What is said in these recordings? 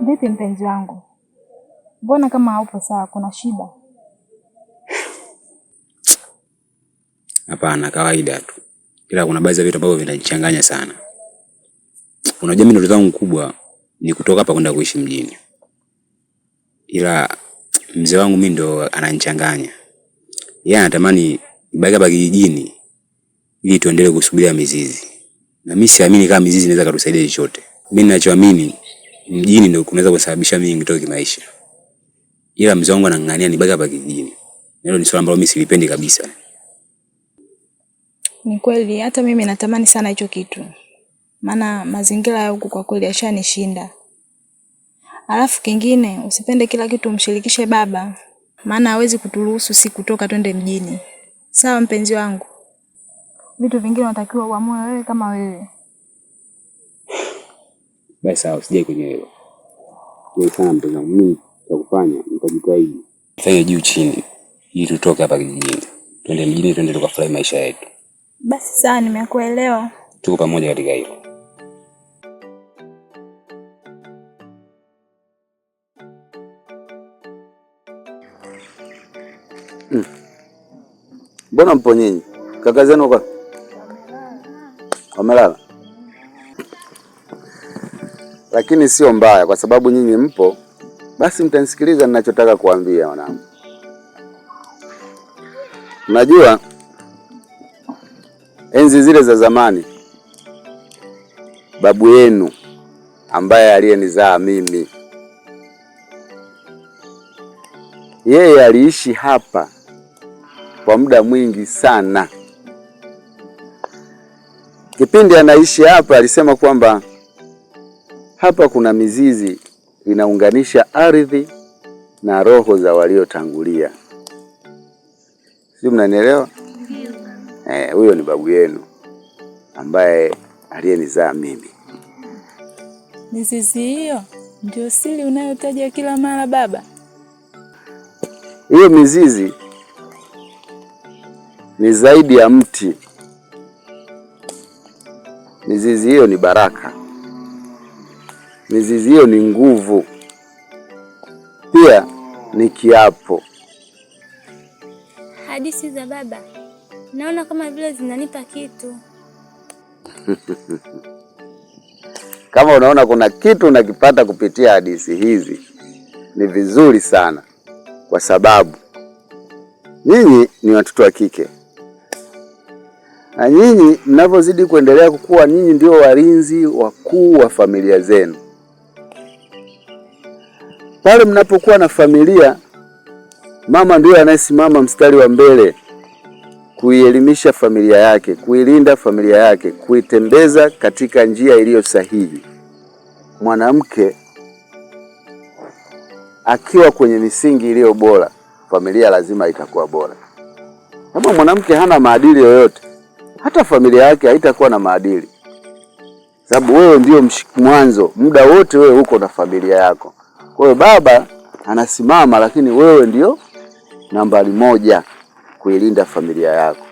Vipi mpenzi wangu? Mbona kama haupo sawa, kuna shida? Hapana, kawaida tu. Ila kuna baadhi ya vitu ambavyo vinanichanganya sana. Unajua mimi ndoto zangu kubwa ni kutoka hapa kwenda kuishi mjini. Ila mzee wangu mimi ndo ananichanganya. Yeye anatamani nibaki hapa kijijini ili tuendelee kusubiria mizizi. Na mimi siamini kama mizizi inaweza kutusaidia chochote. Mimi ninachoamini mjini ndio kunaweza kusababisha mimi nitoke kimaisha. Ila mzee wangu anang'ang'ania nibaki hapa kijijini. Hilo ni swala ambalo mimi silipendi kabisa. Ni kweli, hata mimi natamani sana hicho kitu. Maana mazingira ya huku kwa kweli yashanishinda. Alafu kingine, usipende kila kitu umshirikishe baba. Maana hawezi kuturuhusu si kutoka twende mjini. Sawa mpenzi wangu? Vitu vingine unatakiwa uamue wewe kama wewe. Basi sawa, usije kwenye hilo. Wewe sana mpenzi wangu, mimi nitakufanya, nitajitahidi. Fanya juu chini ili tutoke hapa kijijini. Twende mjini, twende tukafurahi maisha yetu. Basi sawa, nimekuelewa. Tuko pamoja katika hilo. Mbona mpo nyinyi? Kaka zenu kwa? Wamelala. Lakini sio mbaya kwa sababu nyinyi mpo, basi mtanisikiliza ninachotaka kuambia wanangu. Unajua enzi zile za zamani, babu yenu ambaye aliyenizaa mimi, yeye aliishi hapa kwa muda mwingi sana. Kipindi anaishi hapa alisema kwamba hapa kuna mizizi inaunganisha ardhi na roho za waliotangulia. Sio, mnanielewa? Huyo ni babu yenu ambaye aliyenizaa mimi. Mizizi hiyo ndio siri unayotaja kila mara baba? Hiyo mizizi ni zaidi ya mti. Mizizi hiyo ni baraka. Mizizi hiyo ni nguvu. Pia ni kiapo. Hadithi za baba naona kama vile zinanipa kitu. Kama unaona kuna kitu unakipata kupitia hadithi hizi, ni vizuri sana, kwa sababu nyinyi ni watoto wa kike. Na nyinyi mnavyozidi kuendelea kukua, nyinyi ndio walinzi wakuu wa familia zenu. Pale mnapokuwa na familia, mama ndio anayesimama mstari wa mbele kuielimisha familia yake, kuilinda familia yake, kuitembeza katika njia iliyo sahihi. Mwanamke akiwa kwenye misingi iliyo bora, familia lazima itakuwa bora. Kama mwanamke hana maadili yoyote, hata familia yake haitakuwa na maadili. Sababu wewe ndio mwanzo, muda wote wewe uko na familia yako. Kwa hiyo baba anasimama, lakini wewe ndio nambari moja kuilinda familia yako.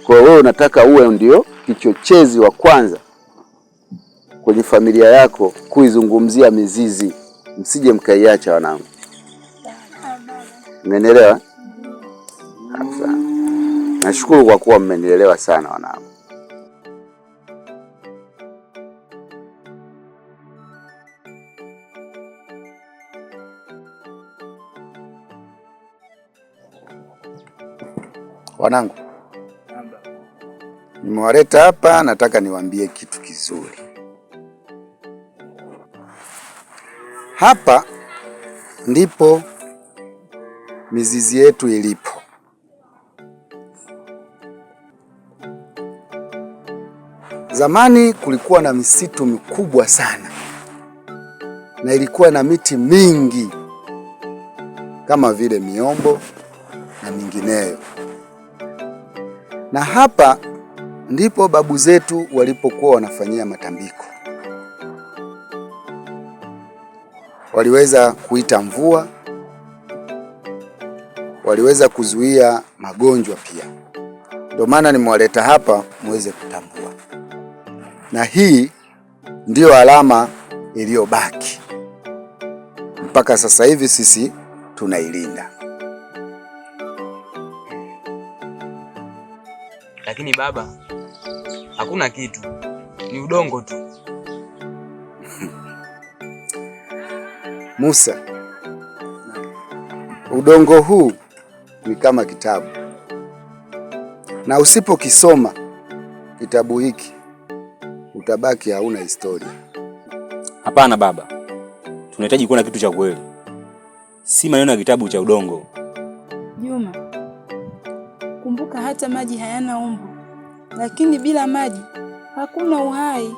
Kwa hiyo wewe unataka uwe ndio kichochezi wa kwanza kwenye familia yako kuizungumzia mizizi. Msije mkaiacha wanangu. Mmenielewa? Asante. Nashukuru kwa kuwa mmenielewa sana wanangu. Wanangu, nimewaleta hapa, nataka niwaambie kitu kizuri. Hapa ndipo mizizi yetu ilipo. Zamani kulikuwa na misitu mikubwa sana, na ilikuwa na miti mingi kama vile miombo na mingineyo. Na hapa ndipo babu zetu walipokuwa wanafanyia matambiko. Waliweza kuita mvua, waliweza kuzuia magonjwa pia. Ndio maana nimewaleta hapa muweze kutambua. Na hii ndiyo alama iliyobaki. mpaka sasa hivi sisi tunailinda. Lakini baba, hakuna kitu, ni udongo tu. Musa, udongo huu ni kama kitabu, na usipokisoma kitabu hiki utabaki hauna historia. Hapana baba, tunahitaji kuona kitu cha kweli, si maneno ya kitabu cha udongo. Juma, kumbuka hata maji hayana umbo, lakini bila maji hakuna uhai.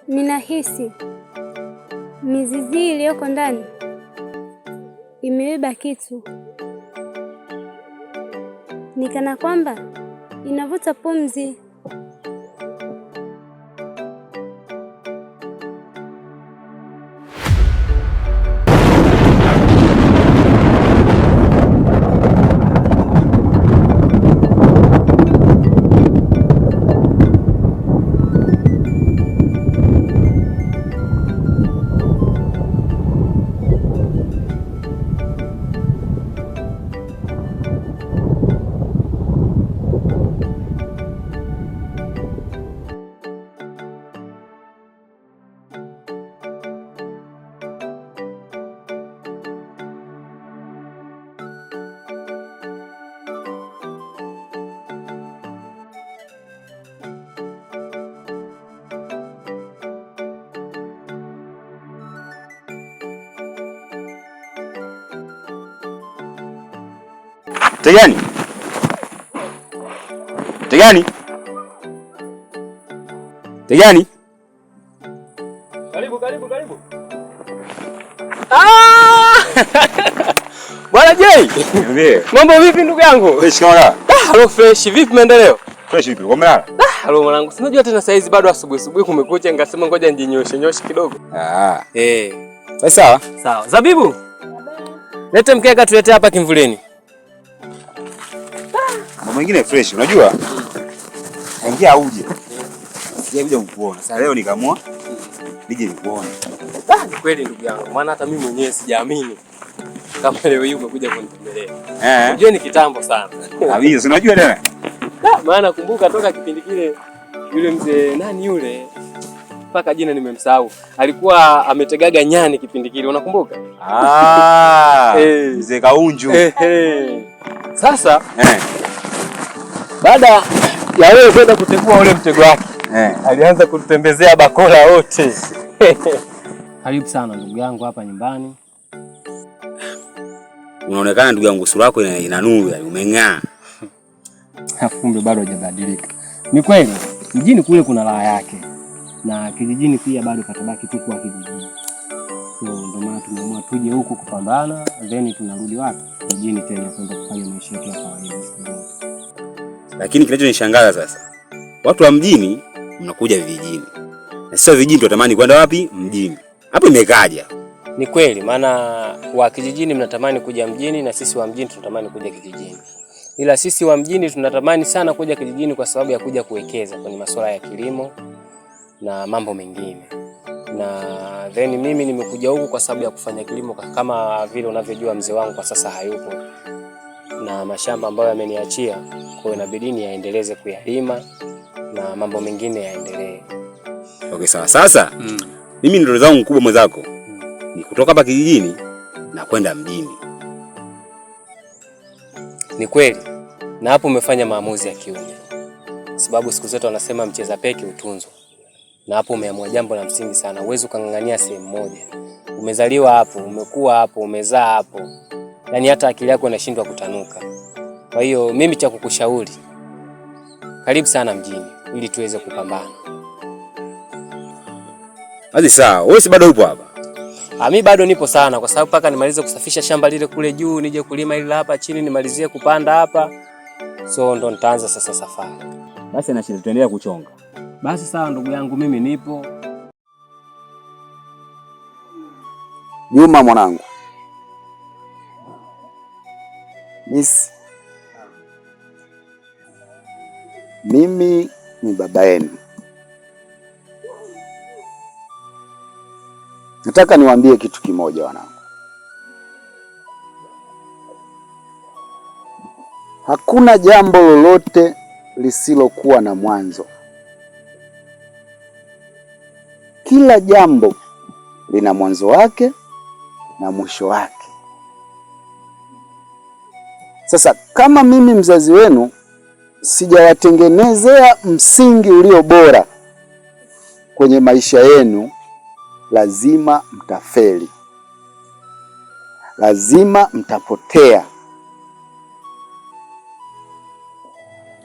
Ninahisi mizizi iliyoko ndani imebeba kitu, ni kana kwamba inavuta pumzi. Tegani? Tegani? Tegani? Karibu. Bwana Jay. Mambo vipi ndugu yangu? Fresh kama Hello fresh. Vipi maendeleo? fresh vipi? Umelala? Hello mwanangu. Sinajua tena saa hizi bado asubuhi kumekucha, ngasema ngoja nijinyoshe kidogo. Basi sawa. Sawa. Zabibu. Lete mkeka tulete hapa kimvuleni. Mambo mengine fresh, unajua? Ingia uje. Sijakuja kukuona. Sasa leo nikaamua nije nikuone. Ni kweli ndugu yangu. Maana hata mimi mwenyewe sijaamini kama leo hii umekuja kunitembelea. Unajua ni kitambo sana. Kabisa, unajua tena? Maana kumbuka toka kipindi kile yule mzee nani yule? Mpaka jina nimemsahau. Alikuwa ametegaga nyani kipindi kile, unakumbuka? Mzee Kaunju. Sasa baada ya wewe kwenda kutegua ule mtego wake, alianza kutembezea bakola wote. Karibu sana ndugu yangu hapa nyumbani. Unaonekana ndugu yangu sura yako ina nuru, umeng'aa. Kumbe bado hajabadilika. Ni kweli, mjini kule kuna raha yake. Na kijijini pia bado patabaki tu kwa kijijini. So ndio maana tumeamua tuje huku kupambana, then tunarudi wapi? Mjini tena kwenda kufanya maisha yetu ya kawaida. Lakini kinachonishangaza sasa, watu wa mjini mnakuja vijijini. Na sio vijijini tunatamani kwenda wapi? Mjini. Hapo imekaja. Ni kweli, maana wa kijijini mnatamani kuja mjini na sisi wa mjini tunatamani kuja kijijini. Ila sisi wa mjini tunatamani sana kuja kijijini kwa sababu ya kuja kuwekeza kwenye masuala ya kilimo na mambo mengine. Na then mimi nimekuja huku kwa sababu ya kufanya kilimo, kama vile unavyojua mzee wangu kwa sasa hayupo. Na mashamba ambayo ameniachia, kwa hiyo inabidi niendeleze kuyalima na mambo mengine yaendelee. Okay, sawa. Sasa mimi ndio zangu mkubwa mwenzako. Ni kutoka hapa kijijini na kwenda mjini. Ni kweli. Na hapo umefanya maamuzi ya kiume. Sababu siku zote wanasema mcheza peke utunzwa. Na hapo umeamua jambo la msingi sana. Uwezo ukangangania sehemu moja. Umezaliwa hapo, umekuwa hapo, umezaa hapo. Yaani hata akili yako inashindwa kutanuka. Kwa hiyo mimi cha kukushauri, karibu sana mjini ili tuweze kupambana. Basi sawa, wewe si bado upo hapa? Mimi bado nipo sana kwa sababu paka nimalize kusafisha shamba lile kule juu, nije kulima ile hapa chini, nimalizie kupanda hapa. So ndo nitaanza sasa safari. Basi na shida, tuendelea kuchonga. Basi sawa ndugu yangu, mimi nipo. Juma mwanangu, Miss, mimi ni baba yenu. Nataka niwaambie kitu kimoja wanangu. Hakuna jambo lolote lisilokuwa na mwanzo. Kila jambo lina mwanzo wake na mwisho wake. Sasa kama mimi mzazi wenu sijawatengenezea msingi ulio bora kwenye maisha yenu, lazima mtafeli. Lazima mtapotea.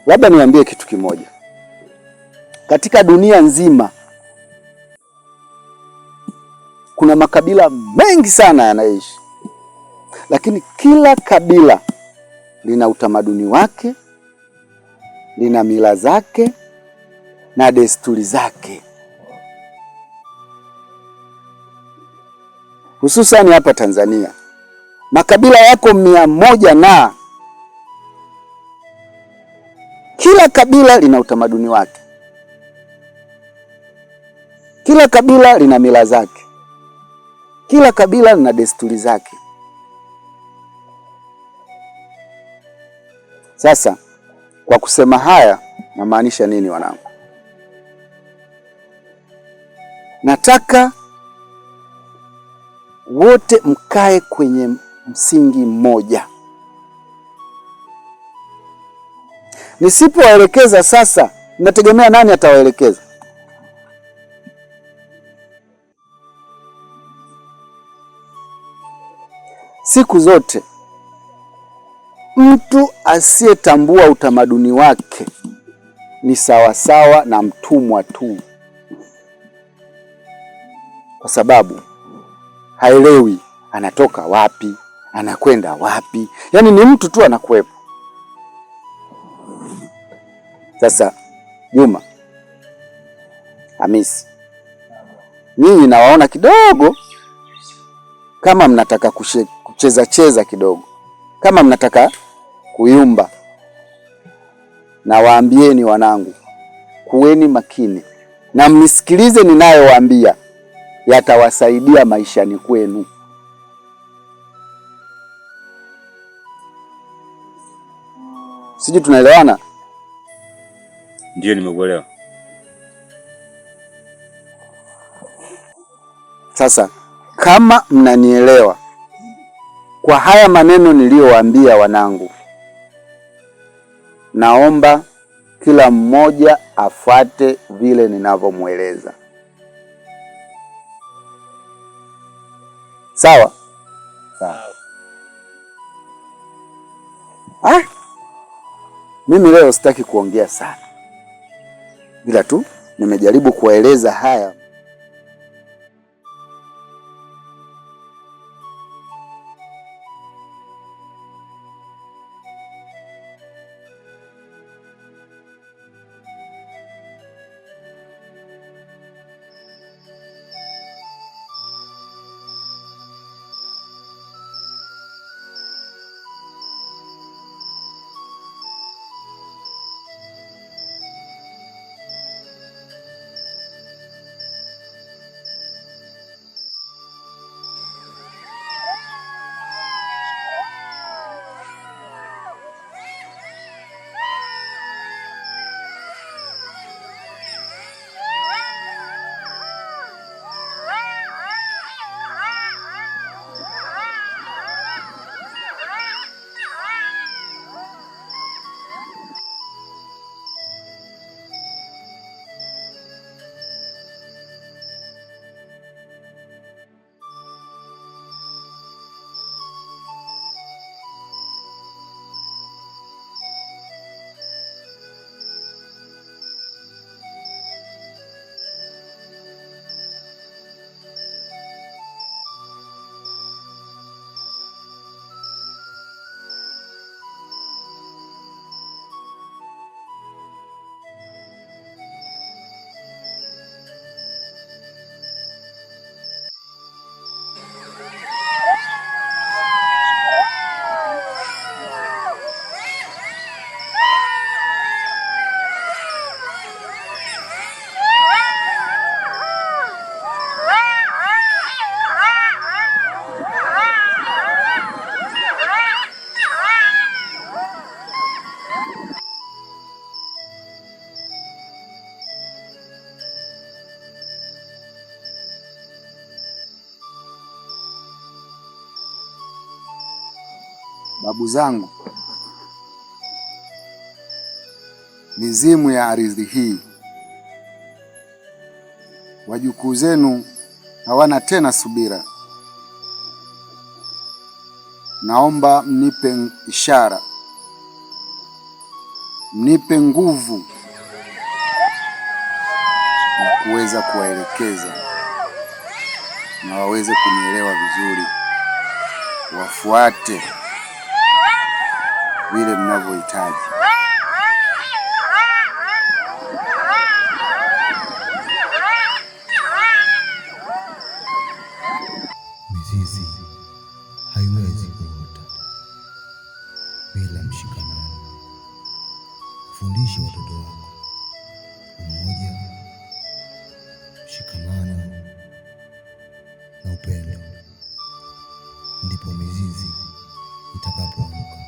Labda niwaambie kitu kimoja. Katika dunia nzima kuna makabila mengi sana yanaishi, lakini kila kabila lina utamaduni wake, lina mila zake na desturi zake. Hususani hapa Tanzania makabila yako 100 na kila kabila lina utamaduni wake, kila kabila lina mila zake, kila kabila lina desturi zake. Sasa kwa kusema haya namaanisha nini wanangu? Nataka wote mkae kwenye msingi mmoja. Nisipowaelekeza sasa, mnategemea nani atawaelekeza? Siku zote mtu asiyetambua utamaduni wake ni sawasawa na mtumwa tu, kwa sababu haelewi anatoka wapi, anakwenda wapi. Yaani ni mtu tu anakuwepo. Sasa Juma, Hamisi, nyinyi nawaona kidogo kama mnataka kucheza kidogo, kama mnataka kuyumba. Na waambieni wanangu, kuweni makini na mnisikilize ninayowaambia, yatawasaidia maishani kwenu. Sijui tunaelewana? Ndio, nimekuelewa. Sasa kama mnanielewa kwa haya maneno niliyowaambia wanangu, naomba kila mmoja afuate vile ninavyomueleza. Sawa? Sawa. Mimi leo sitaki kuongea sana, bila tu nimejaribu kuwaeleza haya. babu zangu, mizimu ya ardhi hii, wajukuu zenu hawana tena subira. Naomba mnipe ishara, mnipe nguvu na kuweza kuwaelekeza na waweze kunielewa vizuri, wafuate vile mnavyohitaji. Mizizi haiwezi kuota bila mshikamano. Fundishe watoto wako umoja, mshikamano na upendo, ndipo mizizi itakapoamka.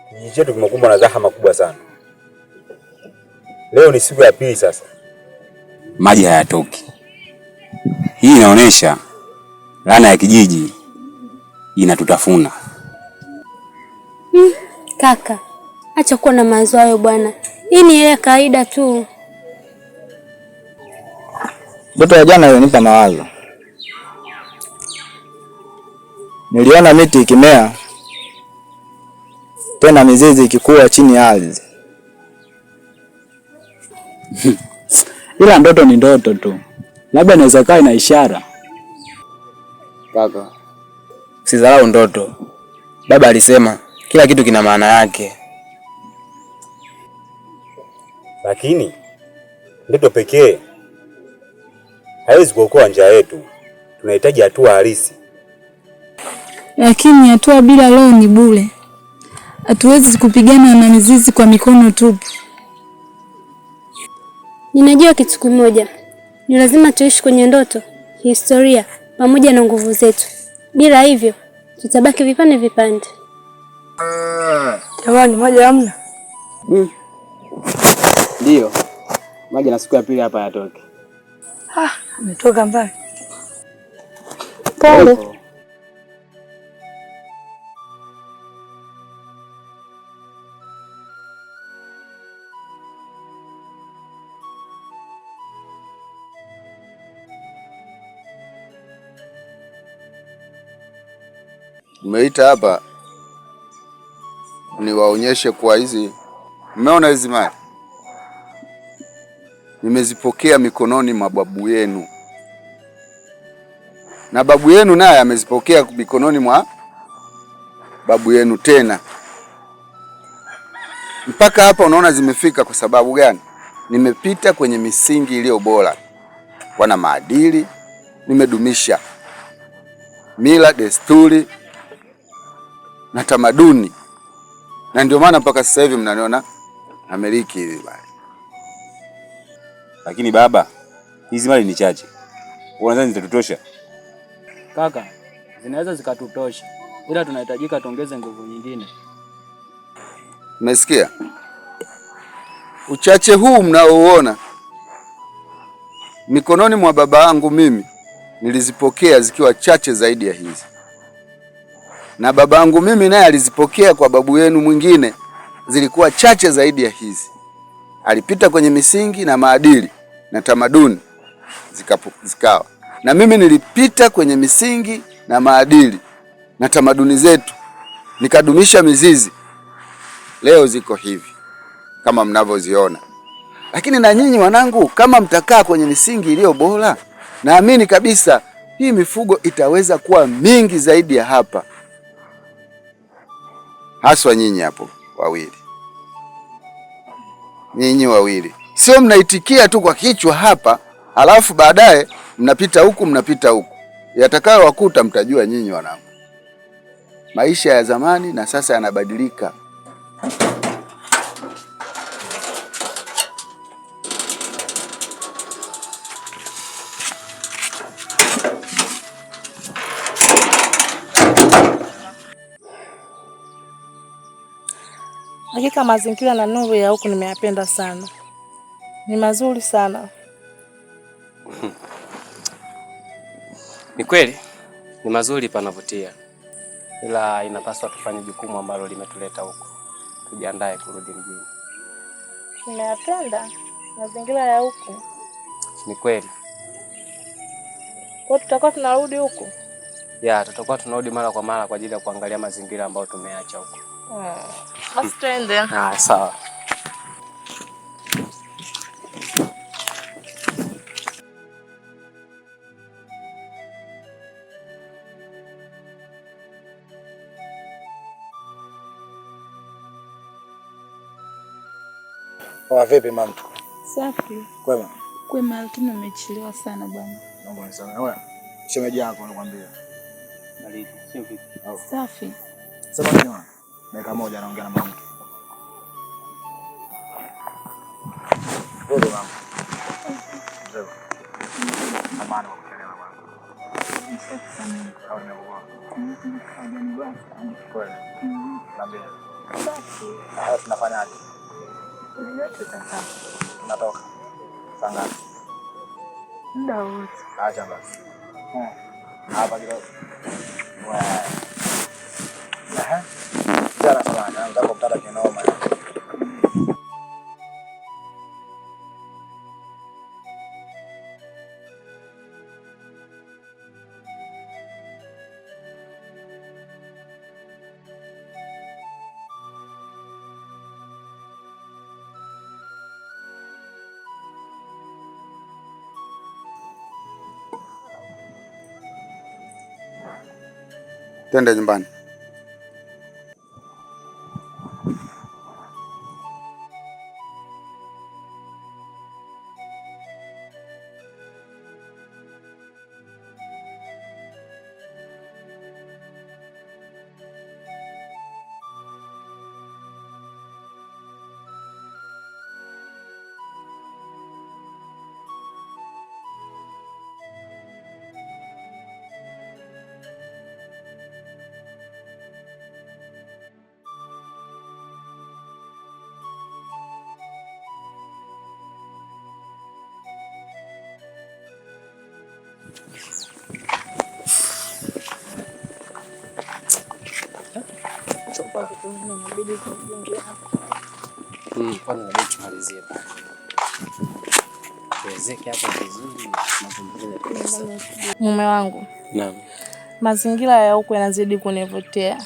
Kijiji chetu kimekumbwa na zahama kubwa sana. Leo ni siku ya pili sasa, maji hayatoki. Hii inaonyesha laana ya kijiji inatutafuna. Kaka, acha kuwa na mawazo hayo bwana. Hii ni ile kawaida tu. Ndoto ya jana ilinipa mawazo. Niliona miti ikimea, tena mizizi ikikua chini ya ardhi. Ila ndoto ni ndoto tu, labda inaweza kaa ina ishara. Kaka, usidharau ndoto. Baba alisema kila kitu kina maana yake. Lakini ndoto pekee haiwezi kuokoa njaa yetu. Tunahitaji hatua halisi. Lakini hatua bila roho ni bure. Hatuwezi kupigana na mizizi kwa mikono tupu. Ninajua kitu kimoja. Ni lazima tuishi kwenye ndoto, historia, pamoja na nguvu zetu. Bila hivyo, tutabaki vipande vipande. Jamani, maji hamna? Ndio. Maji na siku ya pili hapa yatoke. Umetoka mbali. Pole. Nimeita hapa niwaonyeshe kwa hizi, mmeona hizi mali nimezipokea mikononi mwa babu yenu, na babu yenu naye amezipokea mikononi mwa babu yenu tena. Mpaka hapa unaona zimefika kwa sababu gani? Nimepita kwenye misingi iliyo bora, wana maadili, nimedumisha mila, desturi na tamaduni, na ndio maana mpaka sasa hivi mnaniona namiliki hizi mali. Lakini baba, hizi mali ni chache. Unadhani zitatutosha? Kaka, zinaweza zikatutosha, ila tunahitajika tuongeze nguvu nyingine. Umesikia? Uchache huu mnaouona mikononi mwa baba yangu mimi nilizipokea zikiwa chache zaidi ya hizi, na baba yangu mimi naye alizipokea kwa babu yenu mwingine zilikuwa chache zaidi ya hizi. Alipita kwenye misingi na maadili na tamaduni zikawa, na mimi nilipita kwenye misingi na maadili na tamaduni zetu nikadumisha mizizi. Leo ziko hivi kama mnavyoziona. Lakini na nyinyi wanangu, kama mtakaa kwenye misingi iliyo bora, naamini kabisa hii mifugo itaweza kuwa mingi zaidi ya hapa. Haswa nyinyi hapo wawili. Nyinyi wawili. Sio mnaitikia tu kwa kichwa hapa, alafu baadaye mnapita huku mnapita huku. Yatakayo wakuta mtajua nyinyi wanangu. maisha ya zamani na sasa yanabadilika. Hakika mazingira na nuru ya huku nimeyapenda sana. Ni mazuri sana. Ni kweli, ni mazuri panavutia. Ila inapaswa tufanye jukumu ambalo limetuleta huku. Tujiandae kurudi mjini. Nimeyapenda mazingira ya huku. Ni kweli. Kwa tutakuwa tunarudi huku? Ya, tutakuwa tunarudi mara kwa mara kwa ajili ya kuangalia mazingira ambayo tumeacha huku. Basi twende. Sawa. Vipi mama? Safi. Kwema. Kwema, lakini umechelewa sana bwana. Naomba nisamehe. Wewe shemeji yako anakuambia. Baridi, sio vipi? Safi. Sema nini mama? Dakika moja naongea na mama. Ndio mama. Ndio. Amani wa kuchelewa bwana. Au nimekuwa. Kweli. Naambia. Safi. Haya tunafanyaje? Tutakaa. Tunatoka. Saa ngapi? Muda wote. Acha basi. Hapa kidogo. Jana sana, nataka kupata kinoma. Twende nyumbani. Kwani inabidi tumalizie bana. Tuwezeke hapo vizuri na Mume wangu. Naam. Mazingira ya huku yanazidi kunivutia.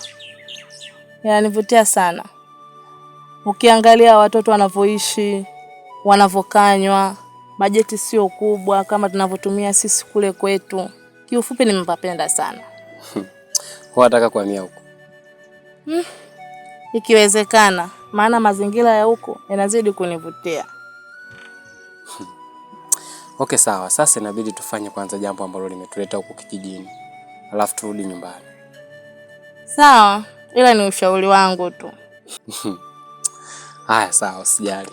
Yananivutia sana. Ukiangalia watoto wanavyoishi, wanavokanywa, bajeti sio kubwa kama tunavyotumia sisi kule kwetu. Kiufupi nimepapenda sana. Unataka kuhamia huku? Ikiwezekana, maana mazingira ya huko yanazidi kunivutia. Okay, sawa. Sasa inabidi tufanye kwanza jambo ambalo limetuleta huku kijijini. Alafu turudi nyumbani. Sawa, ila ni ushauri wangu tu. Haya, sawa, usijali.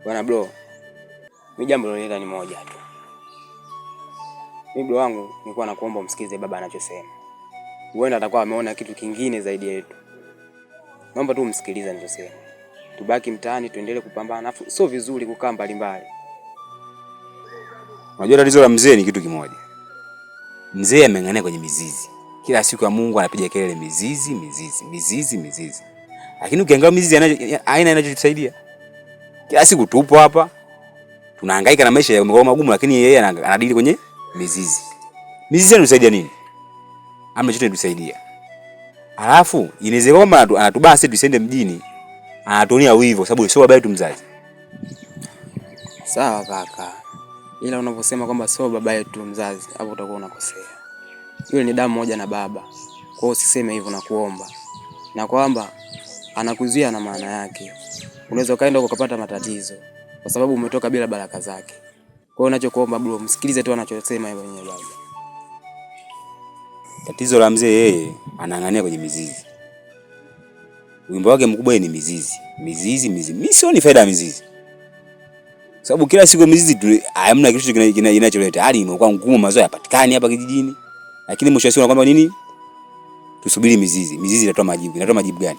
Bwana bro, mimi jambo lolote ni moja tu. Mimi bro wangu nilikuwa nakuomba umsikize baba anachosema. Huenda atakuwa ameona kitu kingine zaidi yetu. Naomba tu umsikilize anachosema. Tubaki mtaani tuendelee kupambana. Sio vizuri kukaa mbali mbali. Unajua tatizo la mzee ni kitu kimoja. Mzee ameng'ang'ania kwenye mizizi. Kila siku ya Mungu anapiga kelele mizizi. Lakini ukiangalia mizizi haina inachotusaidia. Kila siku tupo hapa. Tunahangaika na maisha ya magumu, lakini yeye anadili kwenye mizizi. Mizizi inatusaidia nini? Hamna chochote inatusaidia. Alafu inawezekana kwamba anatubana sisi tusende mjini. Anatuonia wivu sababu sio baba yetu mzazi. Sawa kaka, ila unaposema kwamba sio baba yetu mzazi, hapo utakuwa unakosea. Yule ni damu moja na baba, kwa hiyo usiseme hivyo na kuomba, na kwamba anakuzuia na maana yake. Unaweza kaenda ukapata matatizo kwa sababu umetoka bila baraka zake. Kwa hiyo unachokuomba bro, msikilize tu anachosema yeye mwenyewe baba. Tatizo la mzee, yeye anang'ania kwenye mizizi. Wimbo wake mkubwa ni mizizi. Mizizi. Mimi sioni faida ya mizizi. Sababu kila siku mizizi tu hamna kitu kinacholeta. Hali imekuwa ngumu, mazao yapatikani hapa kijijini. Lakini mwisho wa siku kwamba nini? Tusubiri mizizi. Mizizi itatoa majibu. Inatoa majibu gani?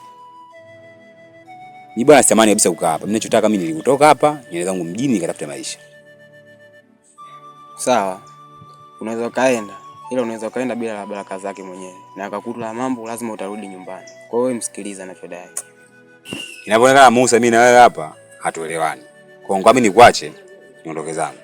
Ni bwana sitamani kabisa kukaa hapa. Mimi ninachotaka mimi nilikutoka hapa, niende zangu mjini nikatafuta maisha. Sawa. Unaweza kaenda, ila unaweza kaenda bila baraka zake mwenyewe. Na akakuta mambo lazima utarudi nyumbani. Kwa hiyo msikilize anachodai. Inapoonekana Musa, mimi na wewe hapa hatuelewani. Kwa hiyo mimi nikuache niondoke zangu.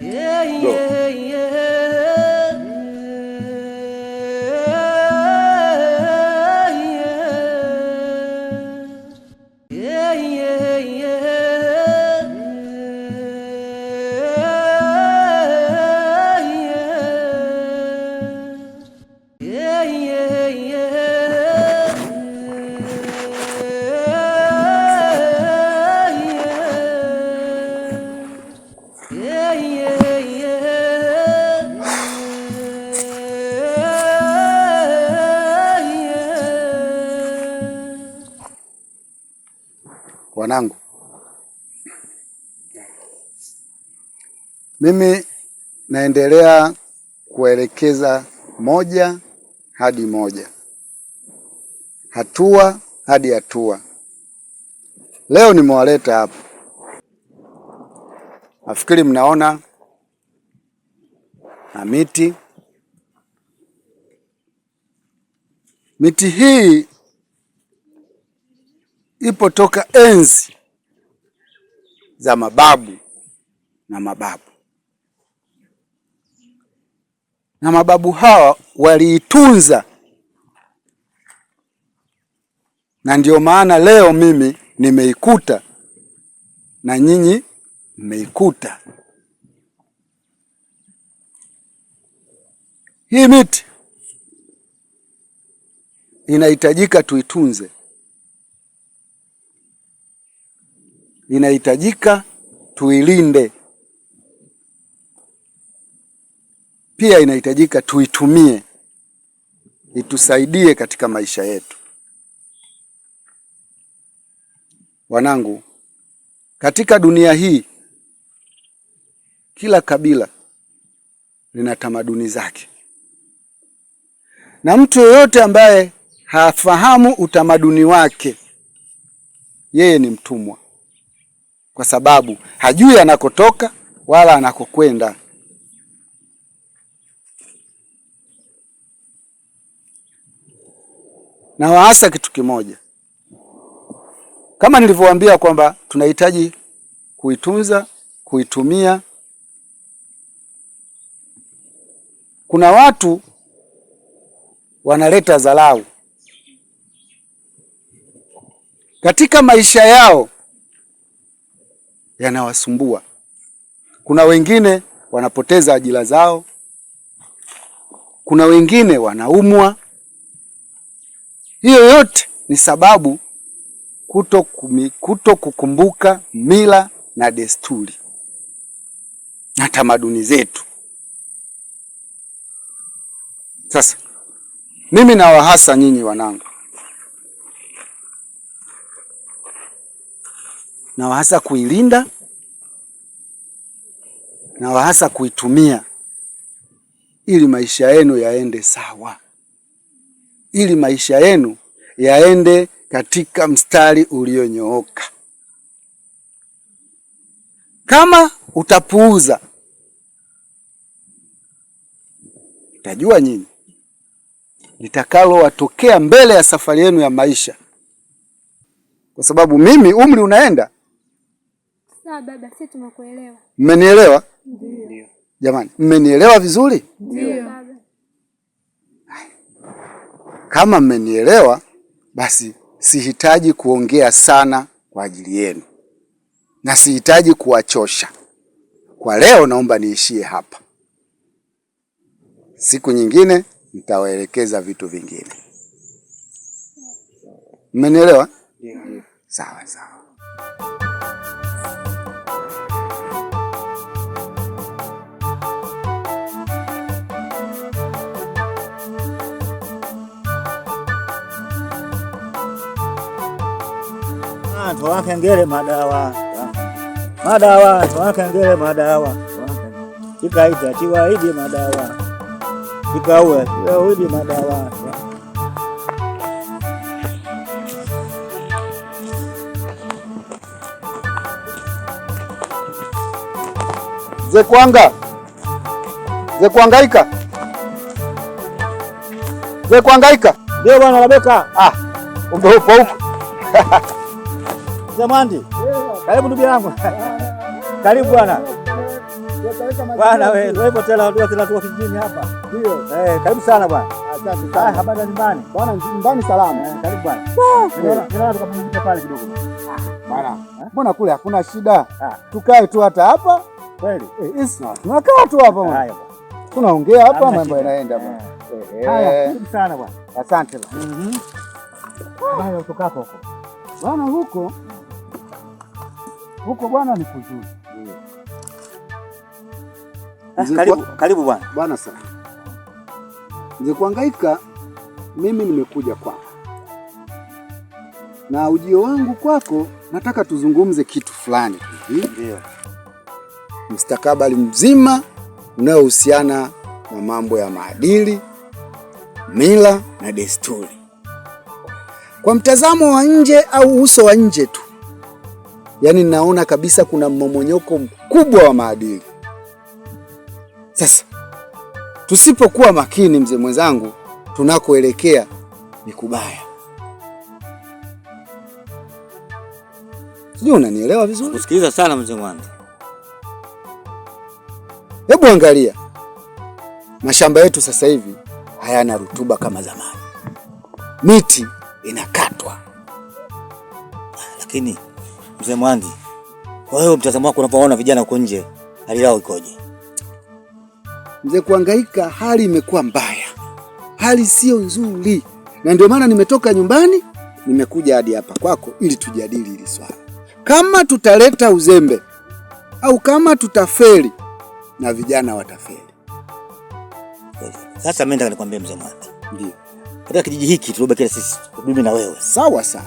Wanangu, mimi naendelea kuelekeza moja hadi moja, hatua hadi hatua. Leo nimewaleta hapa, nafikiri mnaona na miti hii ipo toka enzi za mababu na mababu, na mababu hawa waliitunza, na ndio maana leo mimi nimeikuta na nyinyi mmeikuta. Hii miti inahitajika tuitunze, inahitajika tuilinde, pia inahitajika tuitumie itusaidie katika maisha yetu. Wanangu, katika dunia hii kila kabila lina tamaduni zake, na mtu yeyote ambaye hafahamu utamaduni wake, yeye ni mtumwa, kwa sababu hajui anakotoka wala anakokwenda. Na waasa kitu kimoja, kama nilivyowaambia kwamba tunahitaji kuitunza, kuitumia. Kuna watu wanaleta dharau katika maisha yao, yanawasumbua. Kuna wengine wanapoteza ajira zao, kuna wengine wanaumwa. Hiyo yote ni sababu kuto kukumbuka mila na desturi na tamaduni zetu. Sasa mimi nawahasa nyinyi wanangu, nawahasa kuilinda, nawahasa kuitumia ili maisha yenu yaende sawa, ili maisha yenu yaende katika mstari ulionyooka. Kama utapuuza, utajua nyinyi litakalo watokea mbele ya safari yenu ya maisha, kwa sababu mimi umri unaenda. Sawa baba, sisi tumekuelewa. Mmenielewa? Ndio. Jamani, mmenielewa vizuri? Ndio baba. Kama mmenielewa, basi sihitaji kuongea sana kwa ajili yenu. na sihitaji kuwachosha. Kwa leo naomba niishie hapa. Siku nyingine nitawaelekeza vitu vingine. Mmenielewa? Ndio. Sawa sawa. Tuwakengele madawa. Madawa, tuwakengele madawa. Kikaita chiwaidi madawa. Kikaue, chiwaidi madawa. Zekwanga. Zekwangaika. Zekwangaika. Ndio bwana Rebeka. Umbe upo huko. Zamandi. Karibu ndugu yangu. Karibu bwana. Bwana wewe, wewe tena tu kijijini hapa. Ndio. Karibu sana bwana. Asante sana. Habari za nyumbani? Bwana nyumbani salama. Karibu bwana. Ninaona tukapumzika pale kidogo. Bwana. Mbona kule hakuna shida? Tukae tu hata hapa. Kweli? Tunakaa tu hapa bwana. Haya. Tunaongea hapa mambo yanaenda bwana. Haya, karibu sana bwana. Asante bwana. Bwana kutoka huko. Bwana huko bwana ni kuzuri. Karibu bwana. Bwana sana. Mzee Kuhangaika, mimi nimekuja kwako. Na ujio wangu kwako nataka tuzungumze kitu fulani hivi. Ndio. Mustakabali mzima unaohusiana na mambo ya maadili, mila na desturi. Kwa mtazamo wa nje au uso wa nje tu, yaani naona kabisa kuna mmomonyoko mkubwa wa maadili. Sasa tusipokuwa makini, mzee mwenzangu, tunakoelekea ni kubaya. Sijui unanielewa vizuri? Kusikiliza sana mzee wangu. Hebu angalia. Mashamba yetu sasa hivi hayana rutuba kama zamani. Miti inakatwa. Lakini mzee Mwandi, kwa hiyo mtazamo wako unapoona vijana huko nje, hali yao ikoje? Mzee Kuhangaika, hali imekuwa mbaya. Hali sio nzuri. Na ndio maana nimetoka nyumbani, nimekuja hadi hapa kwako ili tujadili hili swala. Kama tutaleta uzembe au kama tutafeli, na vijana watafeli. Sasa mimi nataka nikwambie mzee Mwandi. Ndio. Katika kijiji hiki tuliobakia sisi, mimi na wewe. Sawa sawa.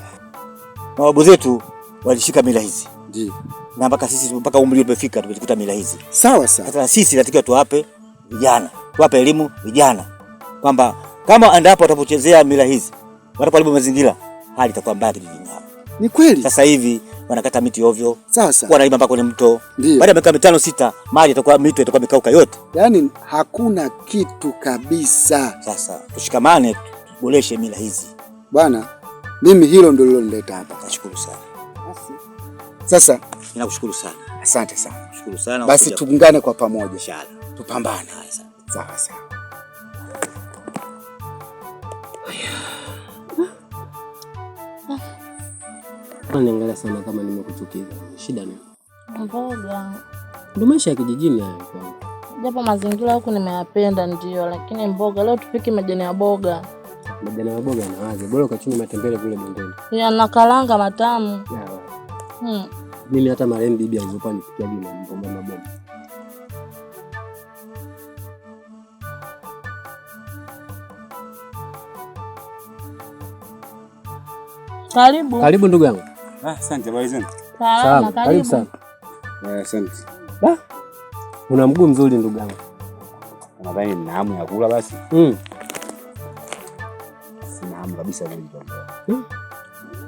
Mababu zetu walishika mila hizi. Ndio. Na mpaka sisi mpaka umri umefika tumekuta mila hizi. Sawa sawa. Sasa sisi tunatakiwa tuwape vijana, tuwape elimu vijana kwamba kama endapo watapochezea mila hizi, watapoharibu mazingira, hali itakuwa mbaya kijijini hapa. Ni kweli. Sasa hivi wanakata miti ovyo. Sawa sawa. Wanalima mpaka kwenye mto. Baada ya miaka 5-6 maji itakuwa mito itakuwa mikauka yote. Yaani hakuna kitu kabisa. Sasa tushikamane tuboreshe mila hizi. Bwana, mimi hilo ndio lilonileta hapa. Nashukuru sana. Sasa ninakushukuru sana. Asante sana. Nashukuru sana. Basi tuungane kwa pamoja. Inshallah. Tupambane. Sawa sawa. Niangalia sana kama nimekuchukiza. Shida nini? Mboga. Ndio maisha ya kijijini hayo. Japo mazingira huku nimeyapenda ndio, lakini mboga leo tupike majani ya boga. Majani ya boga na wazi. Bora ukachune matembele kule bondeni. Yana karanga matamu. Mimi hata marehemu bibi alizopa nipikia bila mboga na boga. Karibu. Karibu ndugu yangu. Asante bwana zenu. Salama, karibu sana. Asante. Una mguu mzuri ndugu yangu. Nadhani nina hamu ya kula basi. Sina hamu kabisa leo.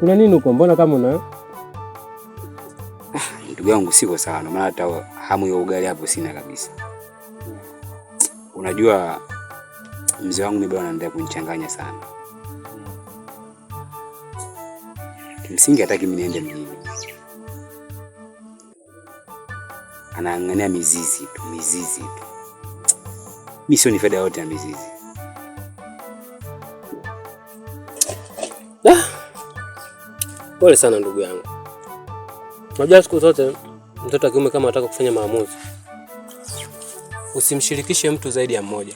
Kuna nini uko? Mbona kama una ndugu yangu siko sawa, maana hata hamu ya ugali hapo sina kabisa. Unajua mzee wangu mimi bwana anaendelea kunichanganya sana. Kimsingi hataki mimi niende mjini. Anaangania mizizi tu. Mimi sio ni faida yote ya mizizi. Pole sana ndugu yangu. Unajua siku zote mtoto wa kiume kama anataka kufanya maamuzi, usimshirikishe mtu zaidi ya mmoja.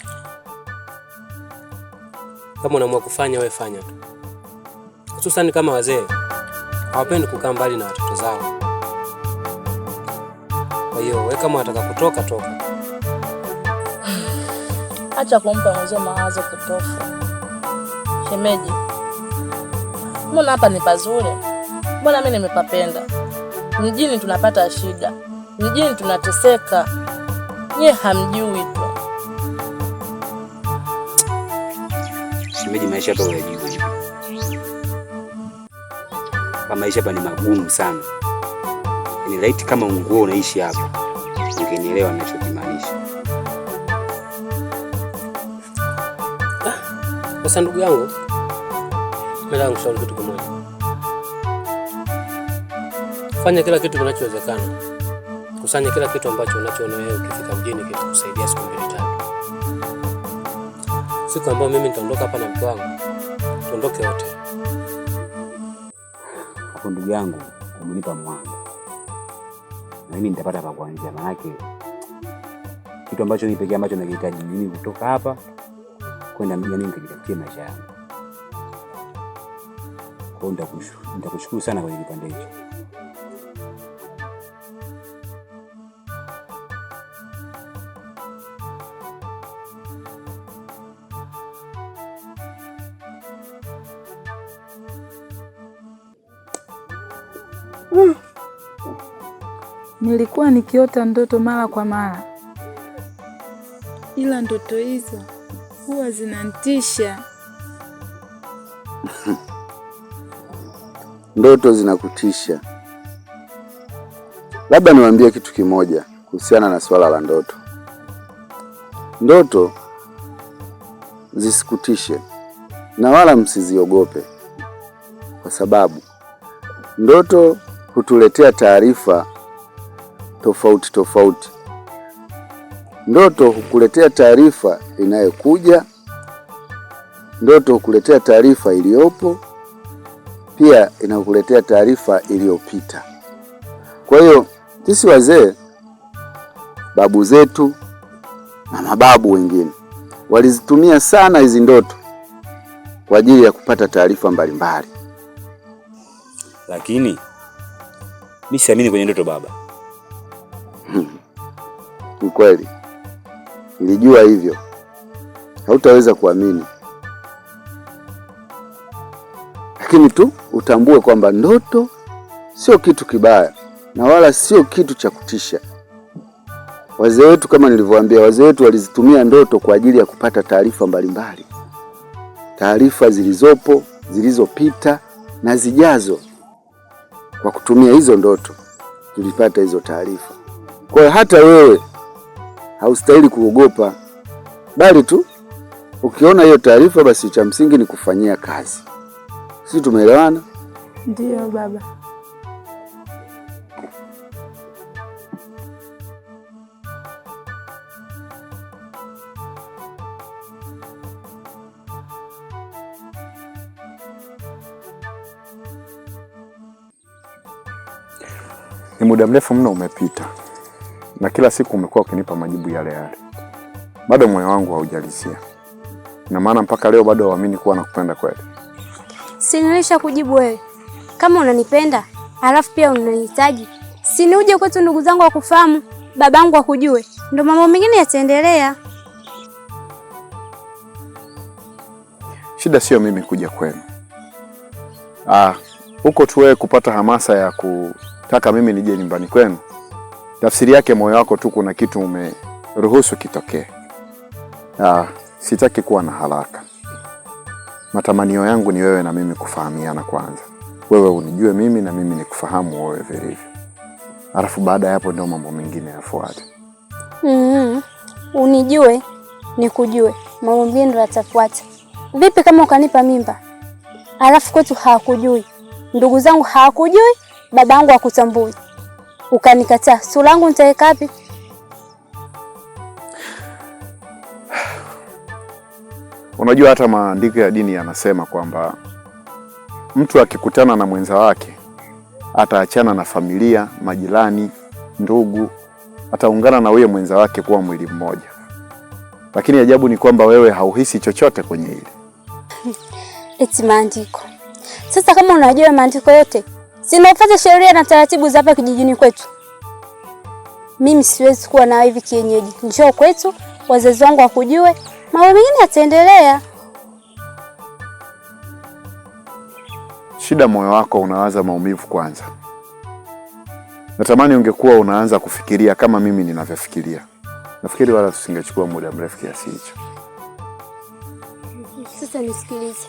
Kama unaamua kufanya wewe fanya tu. Hususan kama wazee hawapendi kukaa mbali na watoto zao. Kwa hiyo wewe kama unataka kutoka toka. Acha kumpa mzee mawazo potofu. Shemeji, mbona hapa ni pazuri? Mbona mimi nimepapenda? Mjini tunapata shida, mjini tunateseka. Nyie hamjui tu. Shemeji, maisha hapa unajua. Kama maisha hapa ni magumu sana. Ni laiti kama unguo unaishi hapa, ungenielewa ninachokimaanisha. Sasa ndugu yangu, mimi nakushauri kitu kimoja. Fanya kila kitu kinachowezekana. Kusanya kila kitu ambacho unachoona wewe ukifika mjini kitakusaidia siku 2-3. Siku ambayo mimi nitaondoka hapa na mke wangu, tuondoke wote. Hapo ndugu yangu, umenipa mwanga. Na mimi nitapata pa kuanzia, maana yake kitu ambacho ni pekee ambacho nakihitaji mimi kutoka hapa kwenda mjini nikajitafutie maisha yangu. Kwa hiyo nitakushukuru sana kwa kipande hicho. Nilikuwa nikiota ndoto mara kwa mara, ila ndoto hizo huwa zinanitisha. Ndoto zinakutisha? Labda niwaambie kitu kimoja kuhusiana na swala la ndoto. Ndoto zisikutishe na wala msiziogope, kwa sababu ndoto hutuletea taarifa tofauti tofauti. Ndoto hukuletea taarifa inayokuja, ndoto hukuletea taarifa iliyopo, pia inakuletea taarifa iliyopita. Kwa hiyo sisi wazee, babu zetu na mababu wengine walizitumia sana hizi ndoto kwa ajili ya kupata taarifa mbalimbali. Lakini mimi siamini kwenye ndoto baba. Ni kweli. Nilijua hivyo. Hautaweza kuamini. Lakini tu utambue kwamba ndoto sio kitu kibaya na wala sio kitu cha kutisha. Wazee wetu, kama nilivyowaambia, wazee wetu walizitumia ndoto kwa ajili ya kupata taarifa mbalimbali. Taarifa zilizopo, zilizopita na zijazo. Kwa kutumia hizo ndoto tulipata hizo taarifa. Kwa hiyo hata wewe haustahili kuogopa, bali tu ukiona hiyo taarifa, basi cha msingi ni kufanyia kazi. Sisi tumeelewana? Ndio baba. Ni muda mrefu mno umepita, na kila siku umekuwa ukinipa majibu yale yale. Bado moyo wangu haujalizia. Na maana mpaka leo bado huamini kuwa nakupenda kweli. Si nilisha kujibu wewe. Kama unanipenda, alafu pia unanihitaji, si ni uje kwetu ndugu zangu wakufahamu, babangu akujue. Ndio mambo mengine yataendelea. Shida sio mimi kuja kwenu. Huko tu wewe kupata hamasa ya kutaka mimi nije nyumbani kwenu. Tafsiri yake moyo wako tu kuna kitu umeruhusu kitokee. Sitaki kuwa na haraka. Matamanio yangu ni wewe na mimi kufahamiana kwanza. Wewe unijue mimi na mimi nikufahamu wewe vilivyo. Alafu baada ya hapo ndio mambo mengine yafuate. Unijue, nikujue. Mambo mengine ndio yatafuata. Vipi kama ukanipa mimba? Alafu kwetu hawakujui. Ndugu zangu hawakujui, babangu hakutambui. Ukanikataa. Sura yangu nitaweka wapi? Unajua hata maandiko ya dini yanasema kwamba mtu akikutana na mwenza wake ataachana na familia, majirani, ndugu, ataungana na huyo mwenza wake kuwa mwili mmoja. Lakini ajabu ni kwamba wewe hauhisi chochote kwenye hili. Eti maandiko. Sasa kama unajua maandiko yote, si unafuata sheria na taratibu za hapa kijijini kwetu. Mimi siwezi kuwa na hivi kienyeji. Njoo kwetu, wazazi wangu wakujue, mambo mengine yataendelea. Shida moyo wako unawaza maumivu kwanza. Natamani ungekuwa unaanza kufikiria kama mimi ninavyofikiria. Nafikiri wala tusingechukua muda mrefu kiasi hicho. Sasa nisikilize.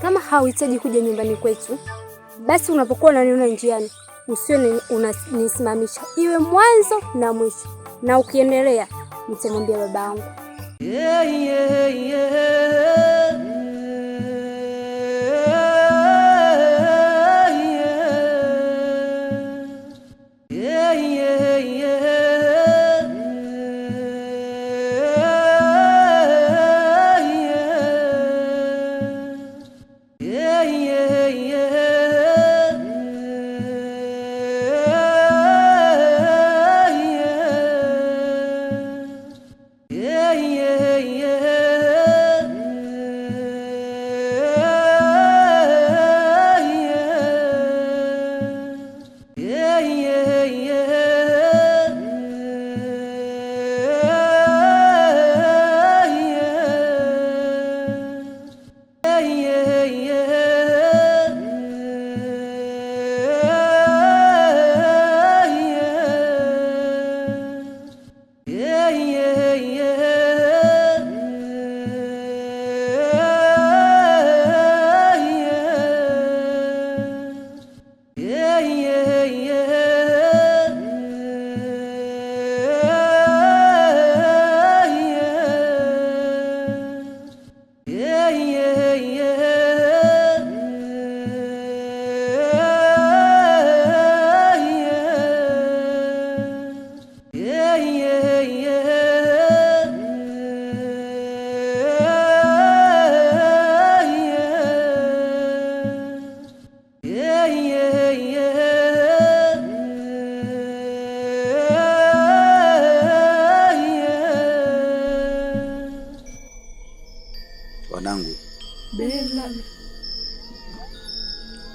Kama hauhitaji kuja nyumbani kwetu, basi unapokuwa unaniona njiani, usione unanisimamisha. Iwe mwanzo na mwisho. Na ukiendelea, nitamwambia babangu. Yeah, yeah, yeah. Wanangu,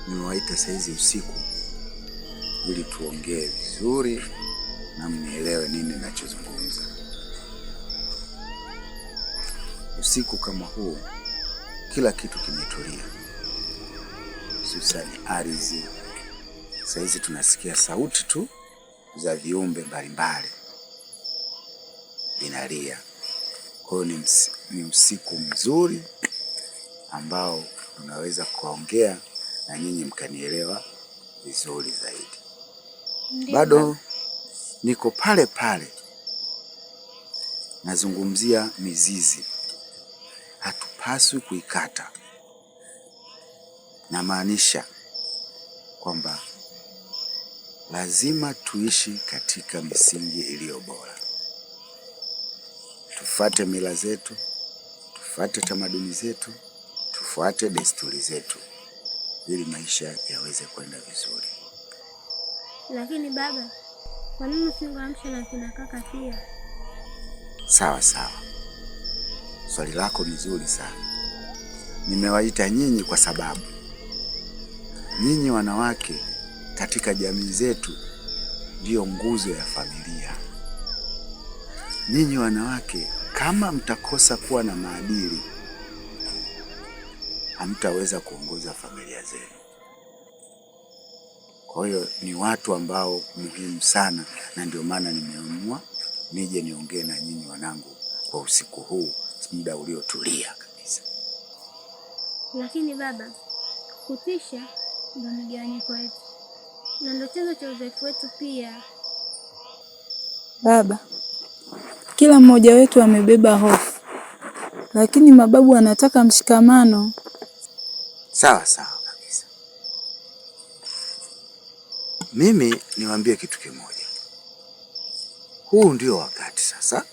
nimewaita saizi usiku ili tuongee vizuri na mnielewe nini ninachozungumza. Usiku kama huu kila kitu kimetulia, hususani ardhi. Saizi tunasikia sauti tu za viumbe mbalimbali vinalia. Kwa hiyo ni usiku mzuri ambao unaweza kuongea na nyinyi mkanielewa vizuri zaidi. Bado niko pale pale, nazungumzia mizizi. Hatupaswi kuikata. Namaanisha kwamba lazima tuishi katika misingi iliyo bora. Tufuate mila zetu, tufuate tamaduni zetu, tufuate desturi zetu ili maisha yaweze kwenda vizuri. Lakini baba, kwa nini usingeamsha na kina kaka pia? Sawa sawa. Swali lako ni zuri sana. Nimewaita nyinyi kwa sababu nyinyi wanawake katika jamii zetu ndio nguzo ya familia. Nyinyi wanawake kama mtakosa kuwa na maadili, hamtaweza kuongoza familia zenu. Kwa hiyo ni watu ambao muhimu sana, na ndio maana nimeamua nije niongee na nyinyi wanangu kwa usiku huu, muda uliotulia kabisa. Lakini baba, kutisha ndio migawanyiko yetu na ndio chanzo cha udhaifu wetu pia. Baba, kila mmoja wetu amebeba hofu, lakini mababu anataka mshikamano. Sawa sawa kabisa. Mimi niwaambie kitu kimoja. Huu ndio wakati sasa.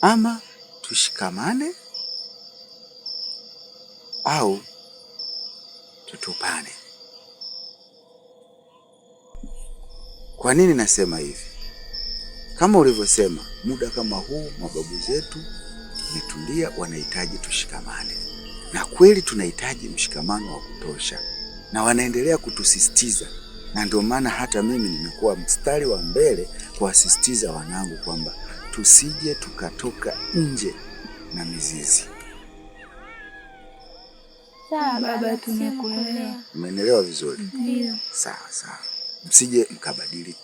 Ama tushikamane au tutupane. Kwa nini nasema hivi? Kama ulivyosema, muda kama huu mababu zetu wametulia, wanahitaji tushikamane, na kweli tunahitaji mshikamano wa kutosha, na wanaendelea kutusisitiza, na ndio maana hata mimi nimekuwa mstari wa mbele kuwasisitiza wanangu kwamba tusije tukatoka nje na mizizi. Sawa baba, tumekuelewa. Umeelewa vizuri? Ndio. Sawa. Msije mkabadili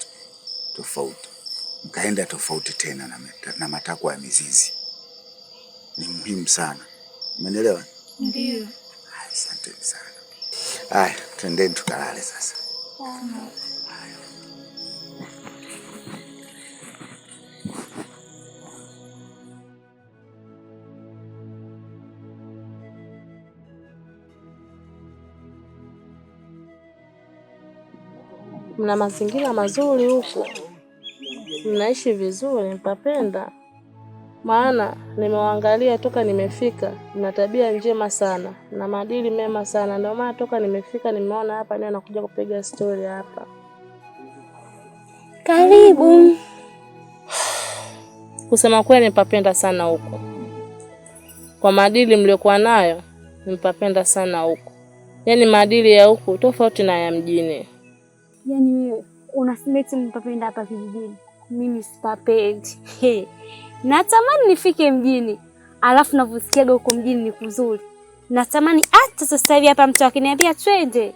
tofauti, mkaenda tofauti tena na matakwa ya mizizi. Ni muhimu sana. Umeelewa? Ndio. Asante sana. Haya, twendeni tukalale sasa. Mna mazingira mazuri huku, mnaishi vizuri, nipapenda. Maana nimewaangalia toka nimefika, mna tabia njema sana na maadili mema sana. Ndio maana toka nimefika nimeona hapa leo nakuja kupiga story hapa. Karibu. Kusema kweli nipapenda sana huku. Kwa maadili mliokuwa nayo, nipapenda sana huku. Yaani maadili ya huku tofauti na ya mjini. Yaani wewe unasema eti mpapenda hapa kijijini. Mimi sipapendi. Natamani nifike mjini. Alafu navyosikiaga huko mjini ni kuzuri. Natamani hata sasa hivi hapa mtu akiniambia twende.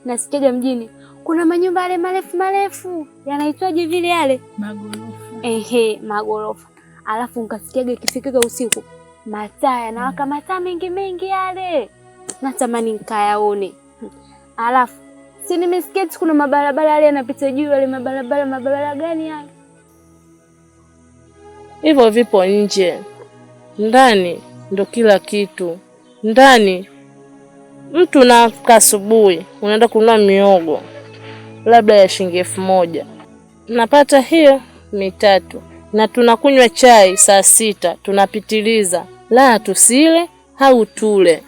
Nasikiaga mjini kuna manyumba yale marefu. Yanaitwaje vile yale? Magorofa. Magorofa. Alafu nikasikiaga ikifika usiku mataa yanawaka, mataa mengi yale. Natamani nikayaone. Alafu si nimesikia kuna mabarabara yale yanapita juu, yale mabarabara gani yale? Hivyo vipo nje. Ndani ndo kila kitu. Ndani mtu unaamka asubuhi unaenda kununua miogo labda ya shilingi 1000. Napata hiyo 3 na tunakunywa chai saa 6, tunapitiliza. La tusile au tule.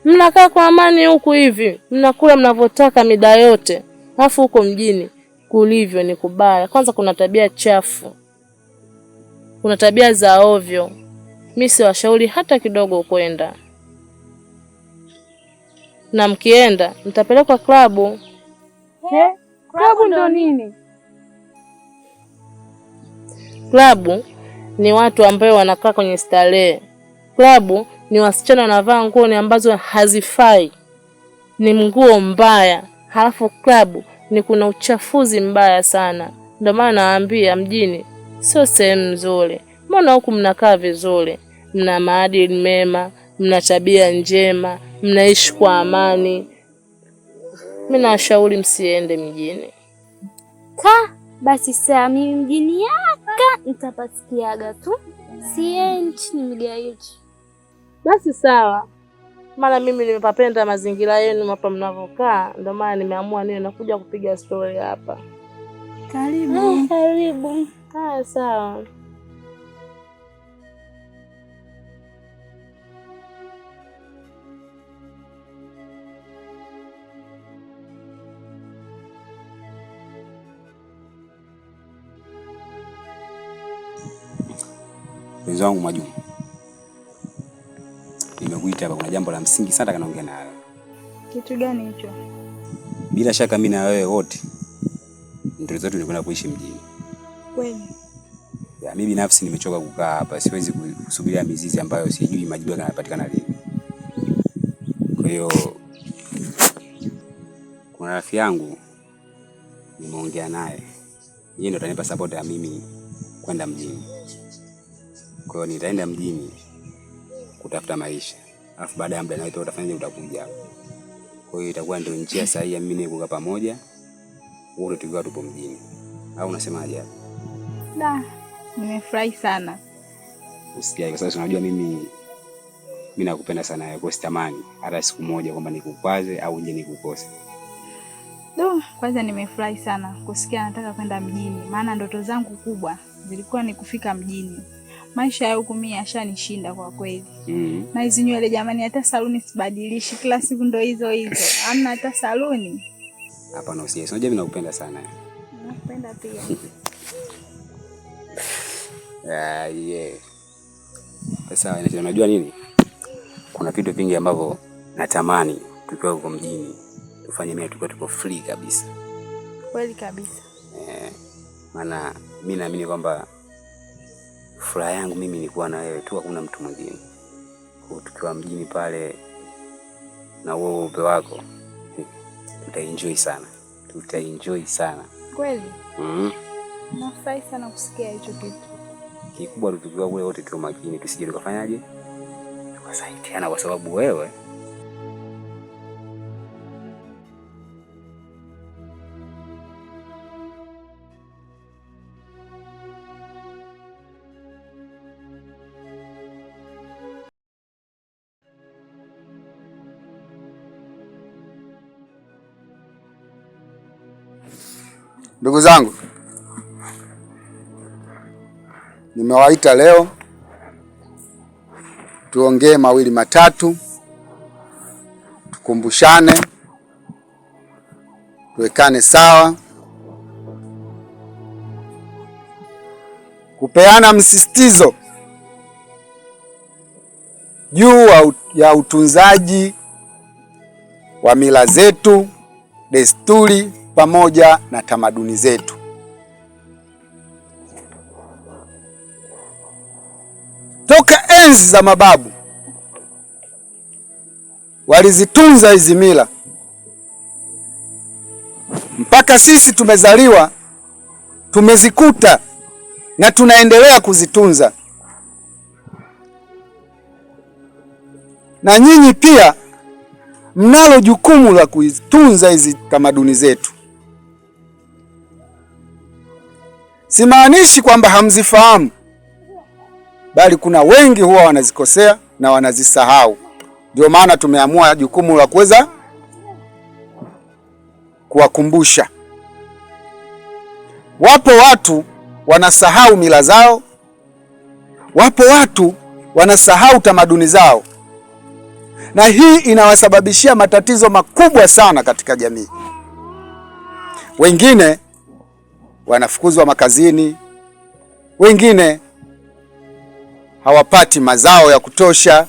Mnakaa kwa amani huku hivi, mnakula mnavyotaka mida yote. Alafu huko mjini kulivyo ni kubaya. Kwanza kuna tabia chafu. Kuna tabia za ovyo. Mimi siwashauri hata kidogo kwenda. Na mkienda mtapelekwa klabu. Klabu ndo nini? Klabu ni watu ambao wanakaa kwenye starehe. Klabu ni wasichana wanavaa nguo ambazo hazifai. Ni nguo mbaya. Halafu klabu ni kuna uchafuzi mbaya sana. Ndio maana naambia mjini sio sehemu nzuri. Mbona huku mnakaa vizuri? Mna maadili mema, mna tabia njema, mnaishi kwa amani. Mimi nashauri msiende mjini. Basi saa mimi mjini yaka nitapasikiaga tu. Siendi ni mgaiti. Basi sawa. Maana mimi nimepapenda mazingira yenu hapa mnavokaa, ndio maana nimeamua niwe nakuja kupiga story hapa. Karibu. Karibu. Haya sawa. Mpenzi wangu Majuma, nimekuita hapa, kuna jambo la msingi sana kanaongea na wewe. Kitu gani hicho? Bila shaka mimi na wewe wote ndio zetu tunakwenda kuishi mjini. Kweli? Ya, mimi binafsi nimechoka kukaa hapa, siwezi kusubiria mizizi ambayo sijui majibu yake yanapatikana lini. Kwa hiyo kuna rafiki yangu nimeongea naye. Yeye ndo atanipa support ya mimi kwenda mjini. Kwa hiyo nitaenda mjini kutafuta maisha. Alafu baada ya muda na wewe utafanya utakuja. Kwa hiyo itakuwa ndio njia sahihi ya mimi kukaa pamoja. Wote tukiwa tupo mjini. Au unasemaje? Nimefurahi sana. Usikia kwa sababu unajua mimi nakupenda sana wewe, kwa sitamani hata siku moja kwamba nikukwaze au nje nikukose. Kwanza nimefurahi sana kusikia nataka kwenda mjini, maana ndoto zangu kubwa zilikuwa ni kufika mjini. Maisha ya huku mimi yashanishinda kwa kweli. Na hizo nywele jamani, hata saluni sibadilishi, kila siku ndo hizo. Hamna hata saluni. Hapana, usije. Unajua mimi nakupenda sana. Nakupenda pia. Yeah. Sasa unajua nini? Kuna vitu vingi ambavyo natamani tukiwa huko mjini tufanye mimi tuko free kabisa. Kweli kabisa. Maana mimi naamini kwamba furaha yangu mimi ni kuwa na wewe tu, hakuna mtu mwingine. Kwa tukiwa mjini pale na wewe upe wako, tutaenjoy sana. Kweli? Nafurahi sana kusikia hicho kitu. Kikubwa tukiwa kule wote tu makini, tusije tukafanyaje? Tukasaidiana kwa sababu wewe Ndugu zangu, nimewaita leo tuongee mawili matatu, tukumbushane, tuwekane sawa, kupeana msisitizo juu ya utunzaji wa mila zetu, desturi pamoja na tamaduni zetu. Toka enzi za mababu walizitunza hizi mila mpaka sisi tumezaliwa, tumezikuta na tunaendelea kuzitunza. Na nyinyi pia mnalo jukumu la kuzitunza hizi tamaduni zetu. Simaanishi kwamba hamzifahamu, bali kuna wengi huwa wanazikosea na wanazisahau. Ndio maana tumeamua jukumu la kuweza kuwakumbusha. Wapo watu wanasahau mila zao, wapo watu wanasahau tamaduni zao, na hii inawasababishia matatizo makubwa sana katika jamii. Wengine wanafukuzwa makazini, wengine hawapati mazao ya kutosha,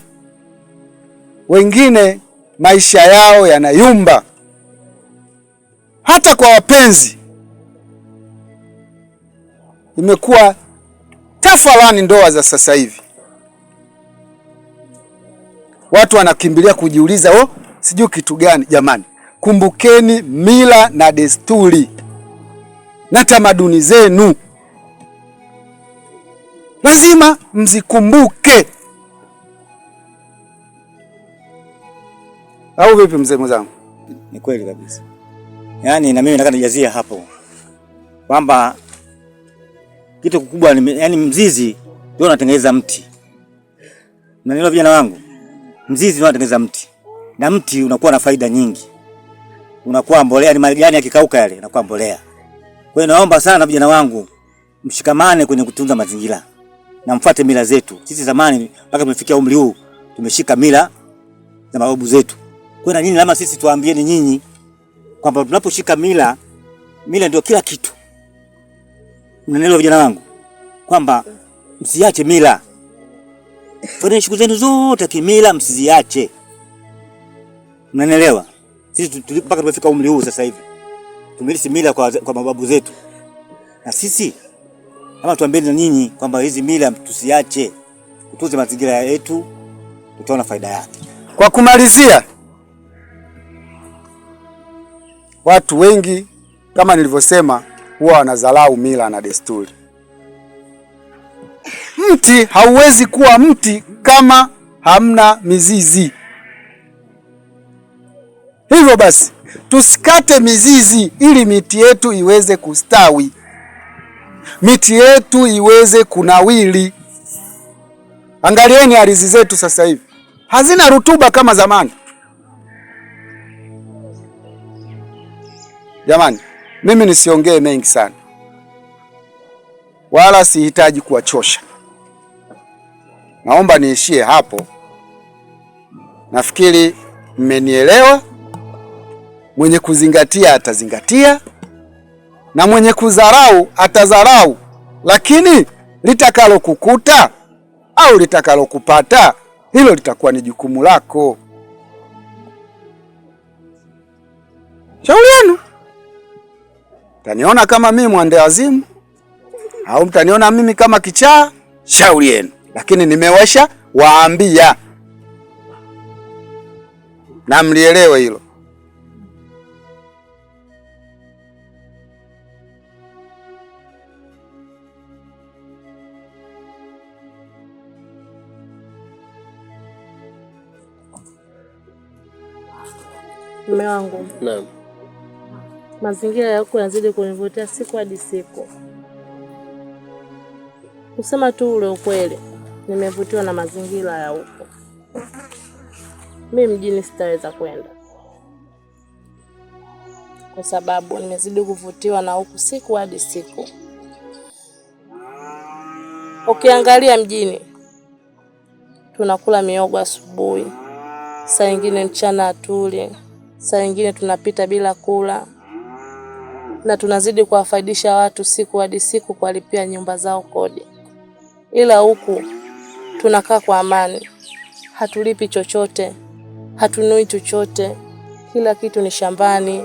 wengine maisha yao yanayumba. Hata kwa wapenzi imekuwa tafalani ndoa za sasa hivi. Watu wanakimbilia kujiuliza, sijui kitu gani. Jamani, kumbukeni mila na desturi na tamaduni zenu. Lazima mzikumbuke. Au vipi mzee mwenzangu? Ni kweli kabisa. Yaani na mimi nataka nijazia hapo kwamba kitu kikubwa yaani mzizi ndio unatengeneza mti. Mnanielewa vijana wangu? Mzizi ndio unatengeneza mti. Na mti unakuwa na faida nyingi. Unakuwa mbolea, ni majani yakikauka yale yanakuwa mbolea. Kwa hiyo naomba sana vijana wangu mshikamane kwenye kutunza mazingira na mfuate mila zetu. Sisi zamani mpaka tumefikia umri huu tumeshika mila za mababu zetu. Kwa hiyo na nyinyi lazima sisi tuambieni nyinyi kwamba tunaposhika mila ndio kila kitu. Mnanielewa vijana wangu? Kwamba msiache mila. Fanya shughuli zenu zote kimila, msiziache. Mnanielewa? Sisi mpaka tumefika umri huu sasa hivi tumelisi mila kwa mababu zetu, na sisi kama tuambieni na nyinyi kwamba hizi mila tusiache, tutunze mazingira yetu, tutaona faida yake. Kwa kumalizia, watu wengi kama nilivyosema huwa wanadharau mila na desturi. Mti hauwezi kuwa mti kama hamna mizizi. Hivyo basi tusikate mizizi ili miti yetu iweze kustawi, miti yetu iweze kunawili. Angalieni ardhi zetu sasa hivi hazina rutuba kama zamani. Jamani, mimi nisiongee mengi sana, wala sihitaji kuwachosha. Naomba niishie hapo. Nafikiri mmenielewa. Mwenye kuzingatia atazingatia, na mwenye kudharau atadharau, lakini litakalo kukuta au litakalo kupata, hilo litakuwa ni jukumu lako. Shauri yenu. Mtaniona kama mimi mwende wazimu au mtaniona mimi kama kichaa, shauri yenu. Lakini nimewasha waambia na mlielewe hilo. Mume wangu. Naam. Mazingira yako yanazidi kunivutia siku hadi siku. Kusema tu ule ukweli, nimevutiwa na mazingira ya huko. Mimi mjini sitaweza kwenda, kwa sababu nimezidi kuvutiwa na huku siku hadi siku. Ukiangalia mjini, tunakula miogo asubuhi, saa nyingine mchana atuli, saa nyingine tunapita bila kula, na tunazidi kuwafaidisha watu siku hadi siku kuwalipia nyumba zao kodi. Ila huku tunakaa kwa amani, hatulipi chochote, hatunui chochote, kila kitu ni shambani,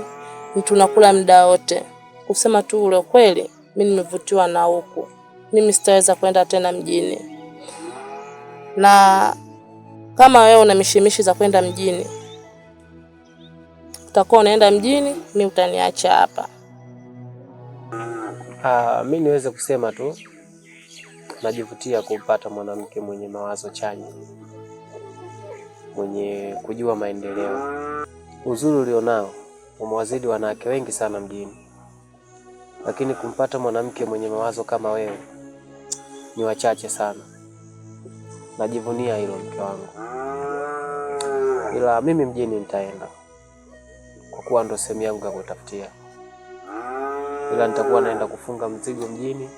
tunakula muda wote. Kusema tu ule kweli, mimi nimevutiwa na huku. Mimi sitaweza kwenda tena mjini. Na kama wewe una mishimishi za kwenda mjini, utakuwa unaenda mjini, mimi utaniacha hapa. Mimi niweze kusema tu najivutia kupata mwanamke mwenye mawazo chanya, mwenye kujua maendeleo. Uzuri ulionao umewazidi wanawake wengi sana mjini, lakini kumpata mwanamke mwenye mawazo kama wewe ni wachache sana. Najivunia hilo mke wangu. Ila mimi mjini nitaenda, kwa kuwa ndo sehemu yangu ya kutafutia. Ila nitakuwa naenda kufunga mzigo mjini,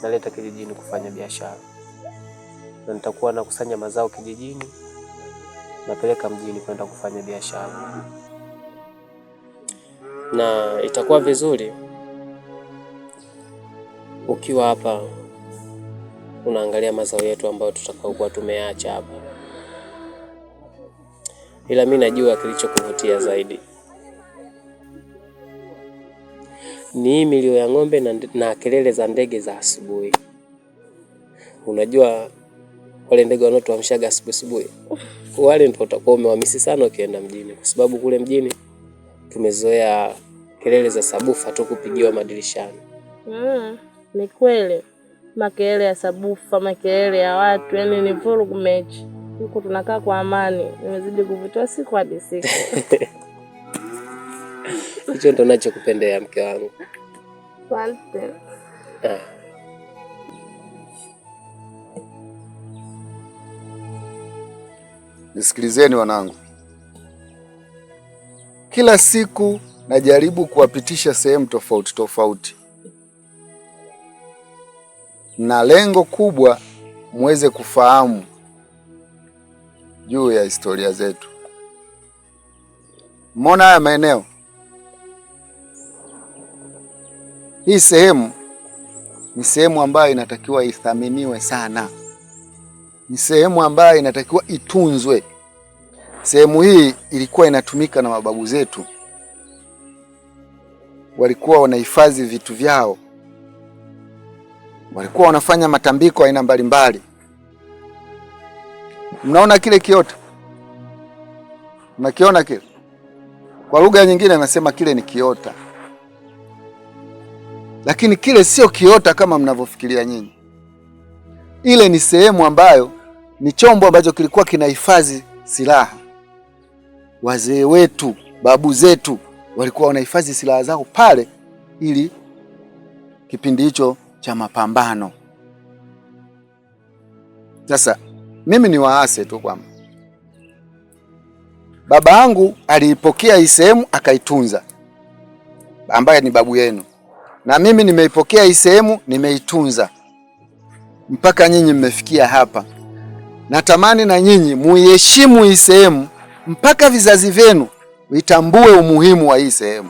naleta kijijini kufanya biashara. Na nitakuwa nakusanya mazao kijijini, napeleka mjini kwenda kufanya biashara. Na itakuwa vizuri ukiwa hapa unaangalia mazao yetu ambayo tutakaokuwa tumeacha hapa. Ila mimi najua kilichokuvutia zaidi ni milio ya ng'ombe na kelele za ndege za asubuhi. Unajua wale ndege wanaotuamshaga asubuhi, wale ndio utakuwa umewamisi sana ukienda mjini, kwa sababu kule mjini tumezoea kelele za sabufa tu kupigiwa madirishani. Ni kweli. Makelele ya sabufa, makelele ya watu, yani ni vurugu mechi. Huko tunakaa kwa amani. Nimezidi kuvutiwa siku hadi siku. Hicho ndo ninachokupendea mke wangu. Asante. Nisikilizeni wanangu. Kila siku najaribu kuwapitisha sehemu tofauti tofauti, na lengo kubwa muweze kufahamu juu ya historia zetu. Mona haya maeneo, hii sehemu ni sehemu ambayo inatakiwa ithaminiwe sana, ni sehemu ambayo inatakiwa itunzwe. Sehemu hii ilikuwa inatumika na mababu zetu, walikuwa wanahifadhi vitu vyao, walikuwa wanafanya matambiko aina mbalimbali. Mnaona kile kiota? Mnakiona kile? Kwa lugha nyingine anasema kile ni kiota, lakini kile sio kiota kama mnavyofikiria nyinyi. Ile ni sehemu ambayo ni chombo ambacho kilikuwa kinahifadhi silaha. Wazee wetu, babu zetu walikuwa wanahifadhi silaha zao pale, ili kipindi hicho cha mapambano. Sasa mimi ni waase tu kwamba baba yangu aliipokea hii sehemu akaitunza, ambaye ni babu yenu, na mimi nimeipokea hii sehemu nimeitunza mpaka nyinyi mmefikia hapa. Natamani na nyinyi muiheshimu hii sehemu mpaka vizazi vyenu vitambue umuhimu wa hii sehemu.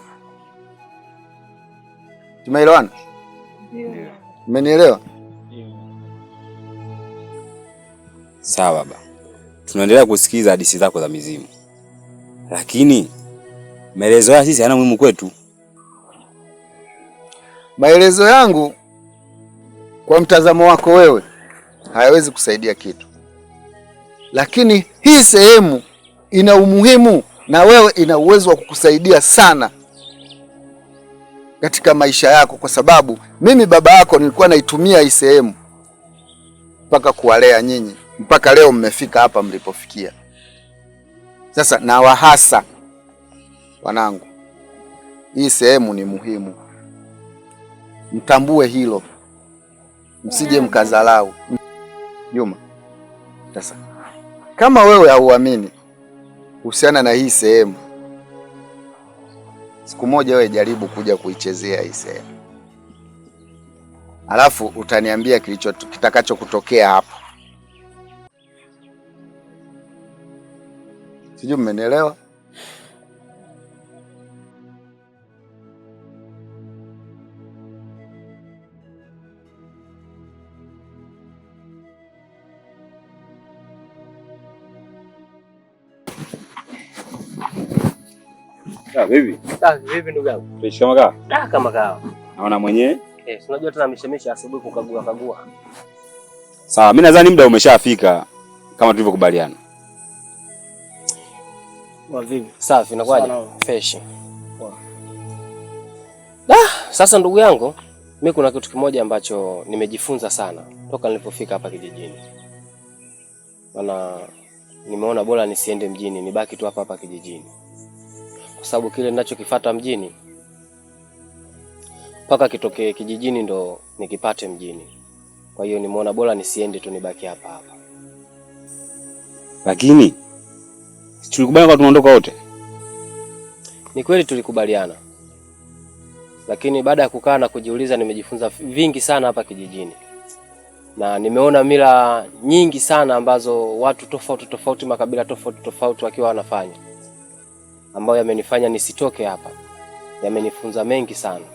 Tumeelewana? Ndio. Umenielewa? Sawa baba. Tunaendelea kusikiza hadithi zako za mizimu. Lakini maelezo haya sisi hayana muhimu kwetu. Maelezo yangu kwa mtazamo wako wewe hayawezi kusaidia kitu. Lakini hii sehemu ina umuhimu na wewe ina uwezo wa kukusaidia sana katika maisha yako, kwa sababu mimi baba yako nilikuwa naitumia hii sehemu mpaka kuwalea nyinyi mpaka leo mmefika hapa mlipofikia. Sasa na wahasa wanangu, hii sehemu ni muhimu, mtambue hilo, msije mkazalau. Juma, sasa kama wewe hauamini kuhusiana na hii sehemu, siku moja wewe jaribu kuja kuichezea hii sehemu, alafu utaniambia kitakacho kutokea hapa. Sijui mmenielewa? Vipi? Vipi ndugu yangu? Fresh kama kawa? Kama kawa. Naona mwenyewe. Unajua tena mishemisha asubuhi kukagua. Sawa, mimi nadhani muda umeshafika kama tulivyokubaliana. Vipi? Safi, inakuwaje? Fresh. Sasa ndugu yangu, mimi kuna kitu kimoja ambacho nimejifunza sana toka nilipofika hapa kijijini. Maana nimeona bora nisiende mjini, nibaki tu hapa kijijini. Kwa sababu kile ninachokifuata mjini mpaka kitokee kijijini ndo nikipate mjini. Kwa hiyo nimeona bora nisiende tu, nibaki hapa. Lakini tulikubaliana kwa tunaondoka wote. Ni kweli tulikubaliana. Lakini baada ya kukaa na kujiuliza, nimejifunza vingi sana hapa kijijini. Na nimeona mila nyingi sana ambazo watu tofauti, makabila tofauti wakiwa wanafanya, ambayo yamenifanya nisitoke hapa. Yamenifunza mengi sana.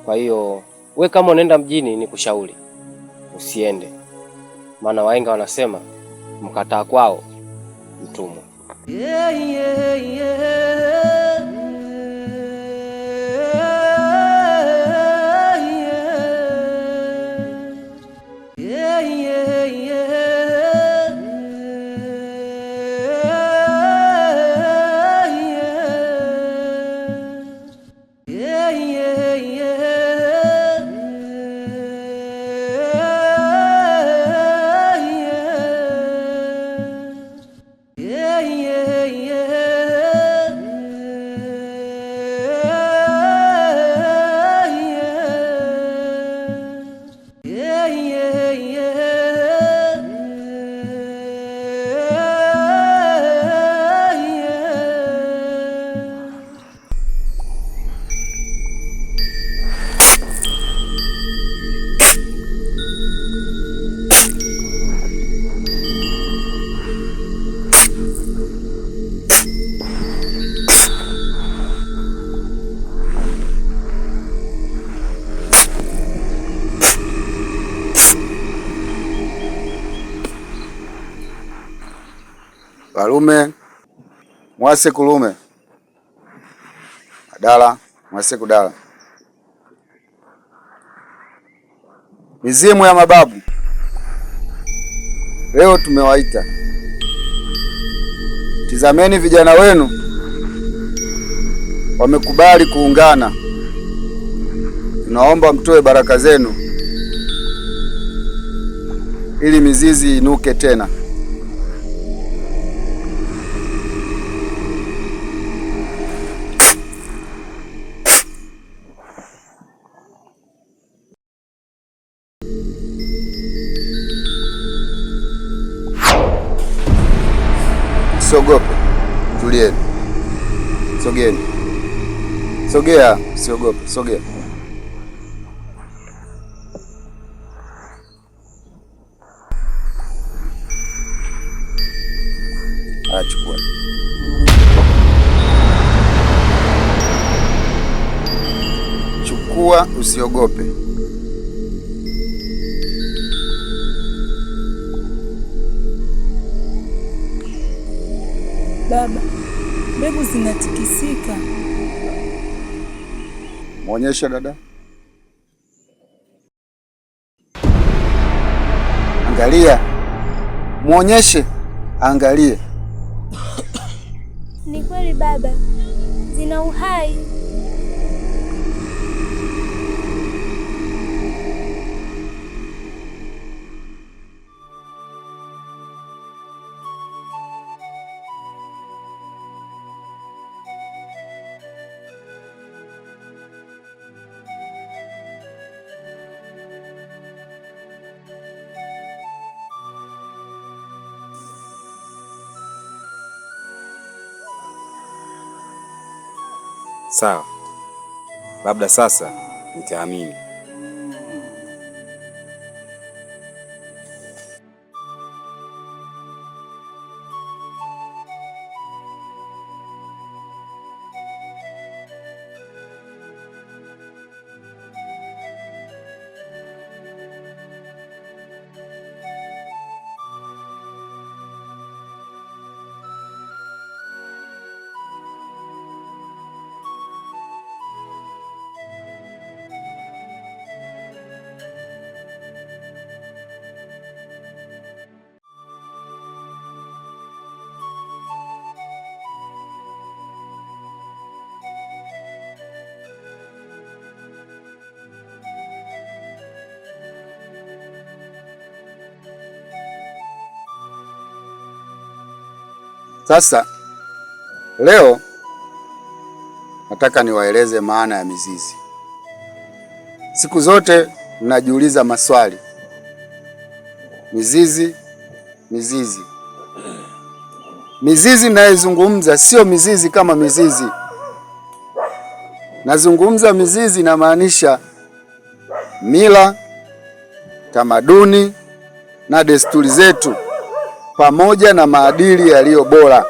Kwa hiyo we kama unaenda mjini, nikushauri usiende. Maana wahenga wanasema mkataa kwao mtumwa. Walume mwase kulume adala mwase kudala. Mizimu ya mababu, leo tumewaita. Tizameni vijana wenu wamekubali kuungana. Tunaomba mtoe baraka zenu ili mizizi inuke tena. Usiogope, tulieni. Sogeni. Sogea, usiogope, sogea. Achukua. Chukua chukua, usiogope. Baba, mbegu zinatikisika. Muonyeshe dada. Angalia. Muonyeshe. Angalie. Ni kweli baba, zina uhai. Sawa, labda sasa nitaamini. Sasa leo nataka niwaeleze maana ya mizizi. Siku zote mnajiuliza maswali. Mizizi, mizizi. Mizizi ninayozungumza sio mizizi kama mizizi. Nazungumza mizizi inamaanisha mila, tamaduni na desturi zetu pamoja na maadili yaliyo bora.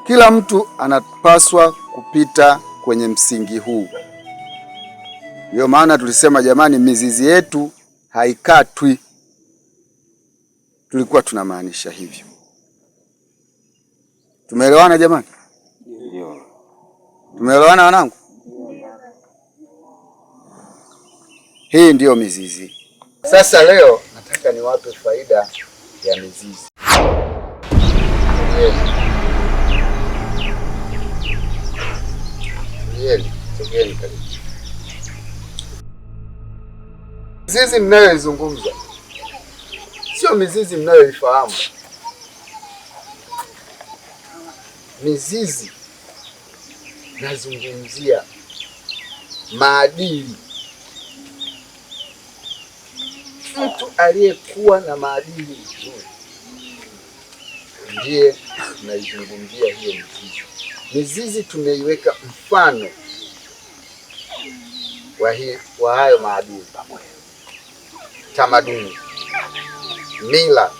Kila mtu anapaswa kupita kwenye msingi huu. Ndio maana tulisema jamani, mizizi yetu haikatwi. Tulikuwa tunamaanisha hivyo. Tumeelewana jamani? Ndio. Tumeelewana wanangu? Hii ndiyo mizizi. Sasa leo nataka niwape faida ya mizizi. Sogeni karibu. Mizizi mnayoizungumza sio mizizi mnayoifahamu. Mizizi nazungumzia maadili. Mtu aliyekuwa na maadili nzuri ndiye tunaizungumzia hiyo mizizi. Mizizi tumeiweka mfano wa hayo maadili: tamaduni, mila,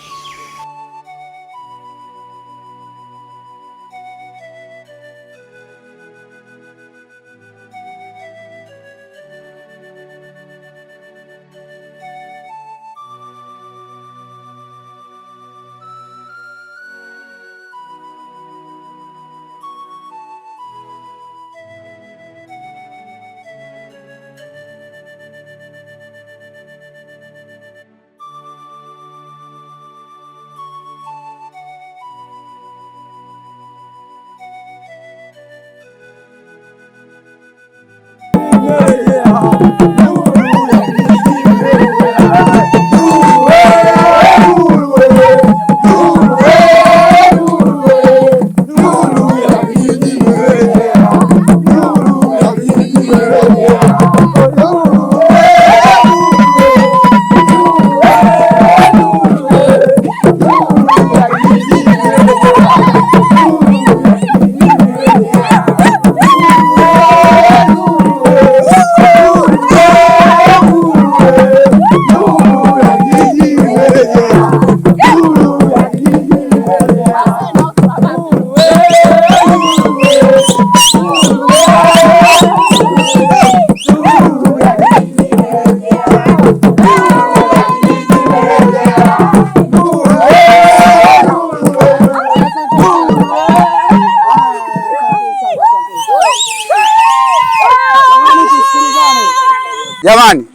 Jamani,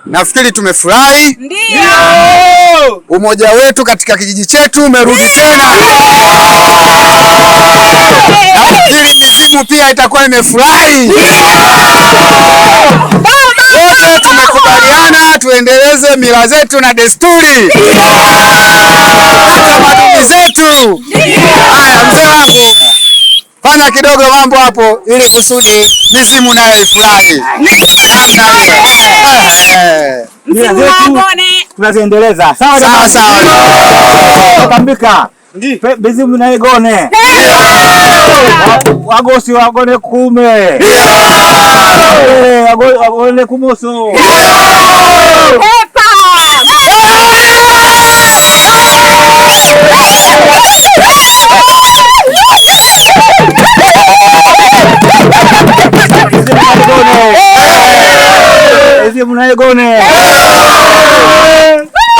nafikiri tumefurahi. Ndio. Umoja wetu katika kijiji chetu umerudi tena. Nafikiri mizimu pia itakuwa imefurahi. Wote tumekubaliana tuendeleze mila zetu na desturi na tamaduni zetu. Haya, mzee wangu, fanya kidogo mambo hapo ili kusudi mizimu nayo ifurahi. Tunaziendeleza. Sawa sawa sawa. Kambika. Mizimu nayo igone. Wagosi wagone kume. Wagone kumoso. Mizimu nayo igone.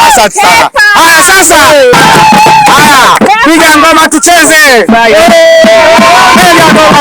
Asante sana. Haya sasa. Haya, piga ngoma tucheze. Piga ngoma.